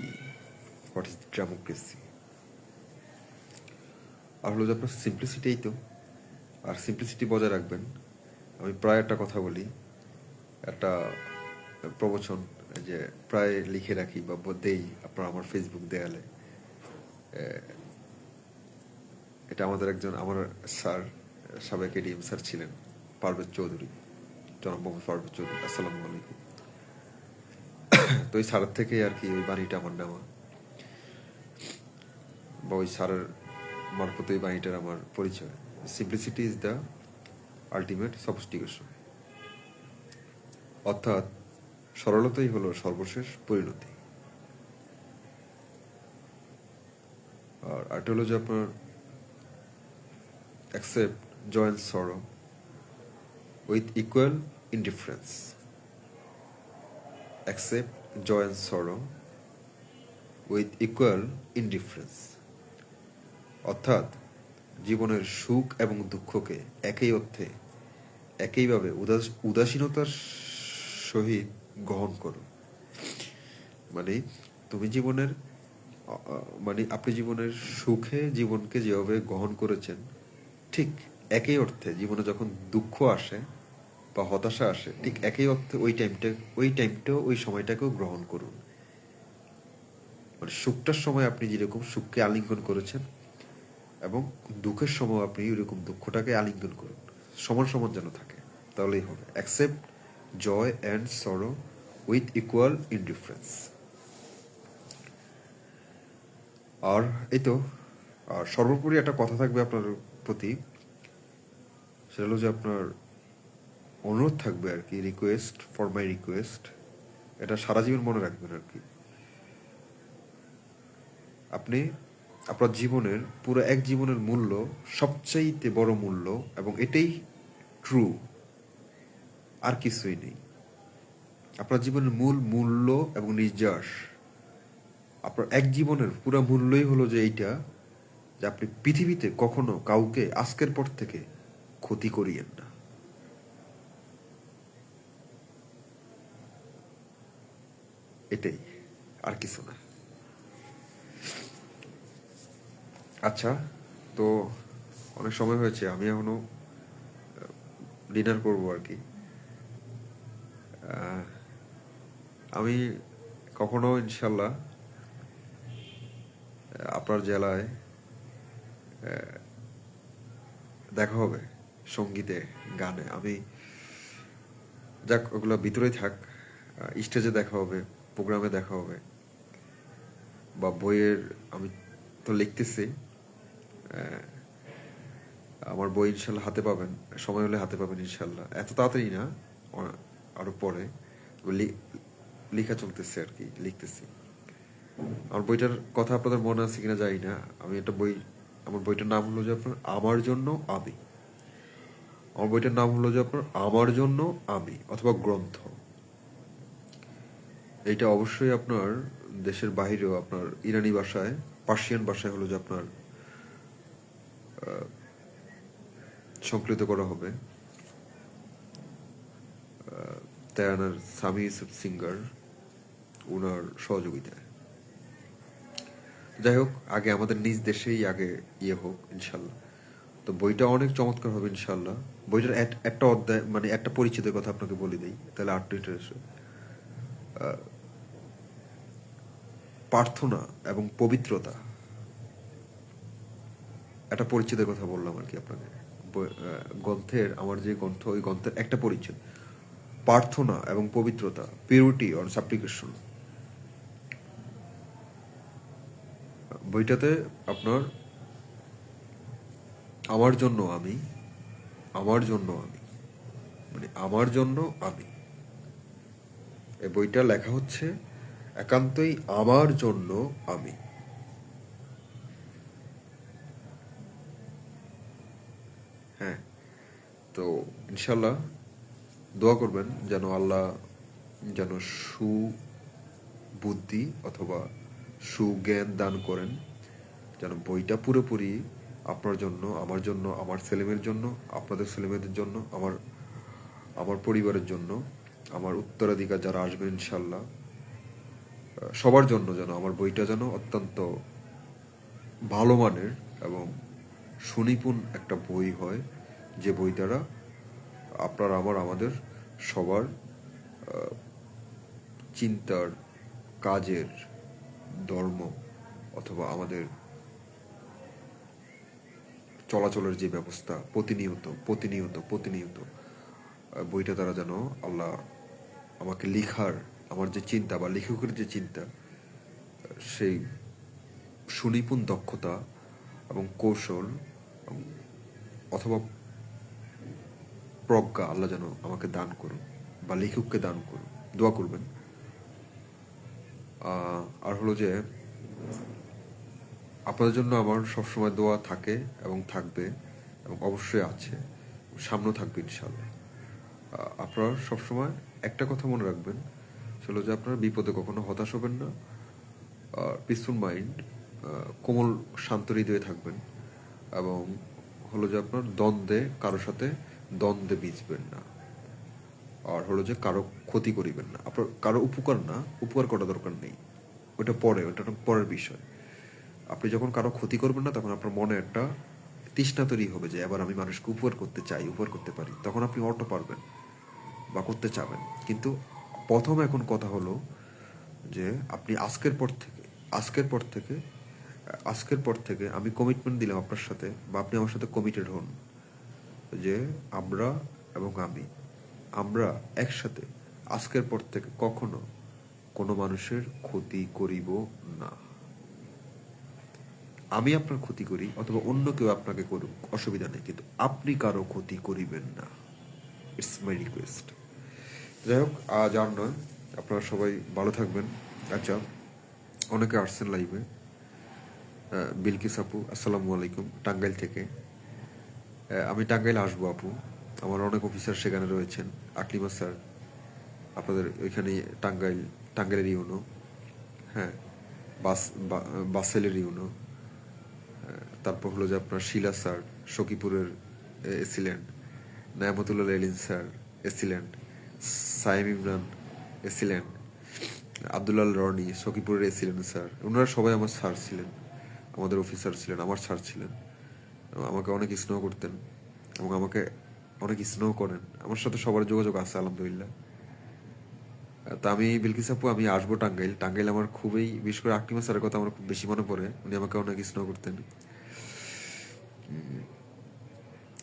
হোয়াট ইজ ডেমোক্রেসি। আর হলো যে আপনার সিম্পলিসিটিই তো, আর সিম্পলিসিটি বজায় রাখবেন। আমি প্রায় একটা কথা বলি, একটা প্রবচন যে প্রায় লিখে রাখি বা দেই আপনার আমার ফেসবুক দেয়ালে। এটা আমাদের আমার স্যার, সাবেক এডিএম স্যার ছিলেন, পারভেজ চৌধুরী, জনাব মোহাম্মদ পারভেজ চৌধুরী, আসসালামু আলাইকুম। তো ওই স্যারের থেকেই আর কি ওই বাণীটা আমার নেওয়া, বা ওই স্যারের মারফত এই বাণীটার আমার পরিচয়। Simplicity is the ultimate sophistication, অর্থাৎ সরলতাই হলো সর্বশেষ পরিণতি। আর আরেকটা হলো যে আপনার accept joy and sorrow with equal indifference. Accept joy and sorrow with equal indifference, অর্থাৎ জীবনের সুখ এবং দুঃখকে একই অর্থে, একইভাবে উদাসীনতার সহিত গ্রহণ করো। মানে তুমি জীবনের আপনি জীবনের সুখে জীবনকে যেভাবে গ্রহণ করেছেন, ঠিক একই অর্থে জীবনে যখন দুঃখ আসে বা হতাশা আসে, ঠিক একই অর্থে ওই টাইমটাও ওই সময়টাকেও গ্রহণ করুন। মানে সুখটার সময় আপনি যেরকম সুখকে আলিঙ্গন করেছেন, এবং দুঃখের সময় আপনি ওইরকম দুঃখটাকে আলিঙ্গন করুন, সমান সমান যেন থাকে, তাহলেই হবে। Accept joy and sorrow with equal indifference. আর এই তো, আর সর্বোপরি একটা কথা থাকবে আপনার প্রতি, সেটা হলো যে আপনার অনুরোধ থাকবে আর কি, রিকোয়েস্ট ফর মাই রিকোয়েস্ট, এটা সারা জীবন মনে রাখবেন আর কি। আপনি আপনার জীবনের পুরো এক জীবনের মূল্য সবচাইতে বড় মূল্য, এবং এটাই ট্রু, আর কিছুই নেই। আপনার জীবনের মূল মূল্য এবং নির্যাস, আপনার এক জীবনের পুরো মূল্যই হলো যে এইটা, যে আপনি পৃথিবীতে কখনো কাউকে আজকের পর থেকে ক্ষতি করিয়েন না। এটাই, আর কিছু না। আচ্ছা, তো অনেক সময় হয়েছে, আমি এখনো ডিনার করবো আর কি। আমি কখনো ইনশাল্লাহ আপনার জেলায় দেখা হবে, সঙ্গীতে, গানে। আমি যাক, ওগুলো ভিতরেই থাক। স্টেজে দেখা হবে, প্রোগ্রামে দেখা হবে, বা বইয়ের, আমি তো লিখতেছি, আমার বই ইনশাল্লাহ হাতে পাবেন, সময় হলে হাতে পাবেন ইনশাল্লাহ। এত তাড়াতাড়ি না, আরো পরে। লেখা চলতেছে আর কি, লিখতেছি। আমার বইটার কথা আপনাদের মনে আছে কিনা জানি না। আমি একটা বই, আমার বইটার নাম হলো যে আপনার আমার জন্য আমি। আমার বইটার নাম হলো যে আপনার আমার জন্য আমি, অথবা গ্রন্থ। এইটা অবশ্যই আপনার দেশের বাহিরেও, আপনার ইরানি ভাষায়, পার্সিয়ান ভাষায় হলো যে আপনার সংকলিত করা হবে তেরানার সামি ইউসুফ সিঙ্গার, ওনার সহযোগিতায়। যাই হোক, আগে আমাদের নিজ দেশেই আগে ইয়ে হোক ইনশাল্লাহ। তো বইটা অনেক চমৎকার হবে ইনশাল্লাহ। বইটার একটা অধ্যায়, মানে একটা পরিচিতের কথা আপনাকে বলে দিই, তাহলে আর্ট ইন্টারেস্ট। প্রার্থনা এবং পবিত্রতা, একটা পরিচ্ছেদের কথা বললাম আর কি আপনাকে। গ্রন্থের, আমার যে গ্রন্থ, ওই গ্রন্থের একটা পরিচ্ছেদ, প্রার্থনা এবং পবিত্রতা, পিউরিটি অর সাপ্লিকেশন। বইটাতে আপনার আমার জন্য আমি, আমার জন্য আমি, মানে আমার জন্য আমি, এই বইটা লেখা হচ্ছে একান্তই আমার জন্য আমি। হ্যাঁ, তো ইনশাল্লাহ দোয়া করবেন যেন আল্লাহ যেন সুবুদ্ধি অথবা সুজ্ঞান দান করেন, যেন বইটা পুরোপুরি আপনার জন্য, আমার জন্য, আমার ছেলেমেয়ের জন্য, আপনাদের ছেলেমেয়েদের জন্য, আমার আমার পরিবারের জন্য, আমার উত্তরাধিকার যারা আসবে ইনশাল্লাহ, সবার জন্য যেন আমার বইটা যেন অত্যন্ত ভালো মানের এবং সুনিপুণ একটা বই হয়, যে বই দ্বারা আপনার, আমার, আমাদের সবার চিন্তার, কাজের, ধর্ম অথবা আমাদের চলাচলের যে ব্যবস্থা, প্রতিনিয়ত প্রতিনিয়ত প্রতিনিয়ত বইটা দ্বারা যেন আল্লাহ আমাকে লিখার, আমার যে চিন্তা বা লেখকের যে চিন্তা, সেই সুনিপুণ দক্ষতা এবং কৌশল অথবা প্রজ্ঞা আল্লাহ যেন আমাকে দান করুন, বা লেখককে দান করুন। দোয়া করবেন। আর হলো যে আপনাদের জন্য আমার সবসময় দোয়া থাকে এবং থাকবে, এবং অবশ্যই আছে, সামনেও থাকবে ইনশাল্লাহ। আপনারা সবসময় একটা কথা মনে রাখবেন, সেটা যে আপনারা বিপদে কখনো হতাশ হবেন না, পিসফুল মাইন্ড, কোমল শান্ত হৃদয়ে থাকবেন, এবং হলো যে আপনার দ্বন্দ্বে, কারোর সাথে দ্বন্দ্বে বিজবেন না, আর হলো যে কারো ক্ষতি করিবেন না। আপনার কারো উপকার না, উপকার করা দরকার নেই, ওটা পরে, ওটা পরের বিষয়। আপনি যখন কারো ক্ষতি করবেন না, তখন আপনার মনে একটা তৃষ্ণা তৈরি হবে যে এবার আমি মানুষকে উপকার করতে চাই, উপকার করতে পারি, তখন আপনি অটো পারবেন বা করতে চাবেন। কিন্তু প্রথম এখন কথা হলো যে আপনি আজকের পর থেকে আমি কমিটমেন্ট দিলাম আপনার সাথে, বা আপনি আমার সাথে কমিটেড হন, যে আমরা একসাথে আজকের পর থেকে কখনো কোনো মানুষের ক্ষতি করিব না। আমি আপনার ক্ষতি করি অথবা অন্য কেউ আপনাকে করুক, অসুবিধা নেই, কিন্তু আপনি কারো ক্ষতি করিবেন না। It's my request. যাই হোক, আজ আর নয়, আপনারা সবাই ভালো থাকবেন। আচ্ছা, অনেকে আসছেন লাইভে, বিলকিস আপু, আসসালামু আলাইকুম, টাঙ্গাইল থেকে। আমি টাঙ্গাইল আসবো আপু, আমার অনেক অফিসার সেখানে রয়েছেন। আকলিমা স্যার আপনাদের ওইখানে, টাঙ্গাইলের ইউনো, হ্যাঁ, বাস বাসেলের ইউনো। তারপর হলো যে আপনার শিলা স্যার সখীপুরের AC land, Niamatullah Elin sir AC land, Saim Imran AC land, Abdullah Roni সখীপুরের এসিল্যান্ড স্যার। ওনারা সবাই আমার স্যার ছিলেন, আমাদের অফিসার ছিলেন, আমার স্যার ছিলেন। আমাকে অনেক স্নেহ করতেন এবং আমাকে অনেক স্নেহ করেন। আমার সাথে সবার যোগাযোগ আছে আলহামদুলিল্লাহ। তা আমি বিলকিস আপু, আমি আসবো টাঙ্গাইল আমার খুবই, বিশেষ করে আকলিমা স্যারের কথা আমার খুব বেশি মনে পড়ে। উনি আমাকে অনেক স্নেহ করতেন।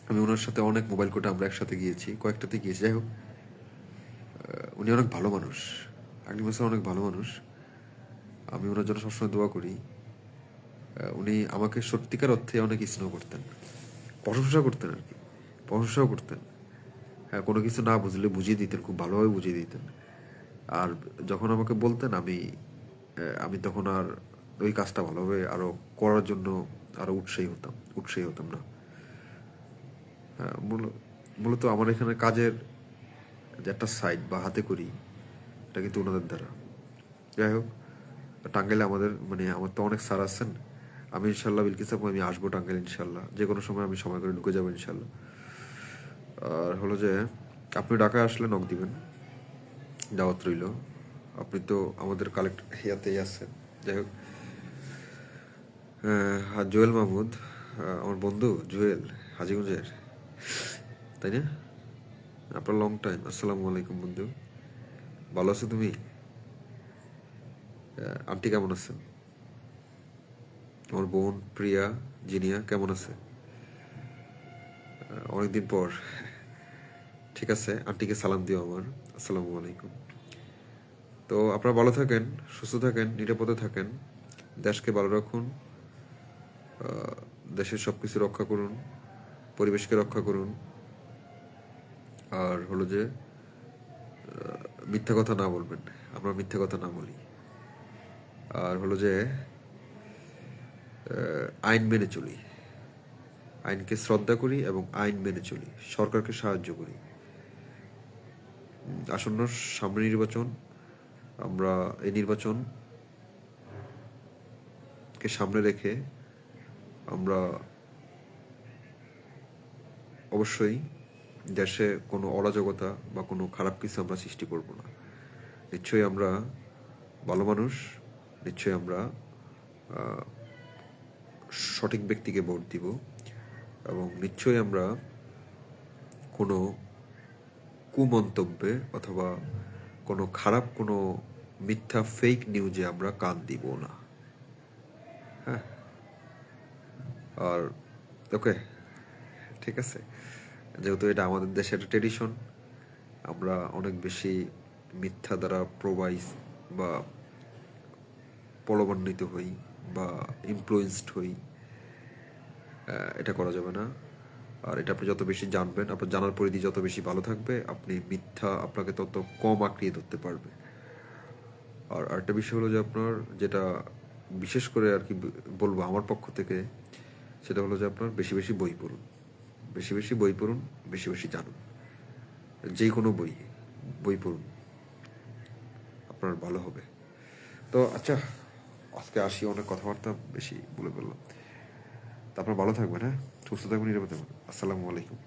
আমি ওনার সাথে অনেক মোবাইল কোর্টে আমরা একসাথে গিয়েছি, কয়েকটাতে গিয়েছি। যাই হোক, উনি অনেক ভালো মানুষ, আকলিমা স্যার অনেক ভালো মানুষ। আমি ওনার জন্য সবসময় দোয়া করি। উনি আমাকে সত্যিকার অর্থে অনেক স্নেহ করতেন, প্রশংসা করতেন আর কি, প্রশংসাও করতেন। হ্যাঁ, কোনো কিছু না বুঝলে বুঝিয়ে দিতেন, খুব ভালোভাবে বুঝিয়ে দিতেন। আর যখন আমাকে বলতেন, আমি তখন আর ওই কাজটা ভালোভাবে আরো করার জন্য আরো উৎসাহী হতাম না। হ্যাঁ, মূলত আমার এখানে কাজের যে একটা সাইড বা হাতে করি, এটা কিন্তু ওনাদের দ্বারা। যাই হোক, টাঙ্গাইলে আমাদের মানে আমার তো অনেক স্যার আছেন। আমি ইনশাল্লাহ বিলকিস আপু, আমি আসবো টাঙ্গাইল ইনশাল্লাহ, যে কোনো সময় আমি সময় করে ঢুকে যাবো ইনশাল্লাহ। আর হলো যে আপনি ঢাকায় আসলে নক দিবেন, দাওয়াত রইল। আপনি তো আমাদের কালেক্ট হিয়াতেই আছেন। যাই হোক, আর জুয়েল মাহমুদ, আমার বন্ধু জুয়েল, হাজিগঞ্জের, তাই না? আপনার লং টাইম। আসসালামু আলাইকুম বন্ধু, ভালো আছো তুমি? আন্টি কেমন আছেন? আমার বোন প্রিয়া, জিনিয়া কেমন আছে? অনেকদিন পর। ঠিক আছে, আন্টিকে সালাম দিও আমার। আসসালামু আলাইকুম। তো আপনারা ভালো থাকেন, সুস্থ থাকেন, নিরাপদে থাকেন, দেশকে ভালো রাখুন, দেশের সব কিছু রক্ষা করুন, পরিবেশকে রক্ষা করুন। আর হলো যে মিথ্যা কথা না বলবেন, আমরা মিথ্যা কথা না বলি। আর হলো যে আইন মেনে চলি, আইনকে শ্রদ্ধা করি এবং আইন মেনে চলি, সরকারকে সাহায্য করি। আসন্ন সামনে নির্বাচন, আমরা এই নির্বাচনকে সামনে রেখে আমরা অবশ্যই দেশে কোনো অরাজকতা বা কোনো খারাপ কিছু আমরা সৃষ্টি করব না। নিশ্চয়ই আমরা ভালো মানুষ, নিশ্চয়ই আমরা সঠিক ব্যক্তিকে ভোট দিব এবং নিশ্চয়ই আমরা কোনো কুমন্তব্যে অথবা কোনো খারাপ কোনো মিথ্যা ফেক নিউজে আমরা কান দিব না। হ্যাঁ, আর ওকে, ঠিক আছে। যেহেতু এটা আমাদের দেশের ট্রেডিশন, আমরা অনেক বেশি মিথ্যা দ্বারা বা প্রলোভান্বিত হই বা ইনফ্লুয়েন্সড হই, এটা করা যাবে না। আর এটা আপনি যত বেশি জানবেন, আপনার জানার পরিধি যত বেশি ভালো থাকবে, আপনি মিথ্যা আপনাকে তত কম আঁকড়িয়ে ধরতে পারবে। আর আরেকটা বিষয় হলো যে আপনার যেটা বিশেষ করে আর কি বলবো আমার পক্ষ থেকে, সেটা হলো যে আপনার বেশি বেশি বই পড়ুন, বেশি বেশি বই পড়ুন, বেশি বেশি জানুন। যে কোনো বই পড়ুন, আপনার ভালো হবে। তো আচ্ছা, আজকে আসি, অনেক কথাবার্তা বেশি বলে ফেললাম। তা আপনার ভালো থাকবেন, হ্যাঁ, সুস্থ থাকবেন, নিরাপদ থাকবেন। আসসালামু আলাইকুম।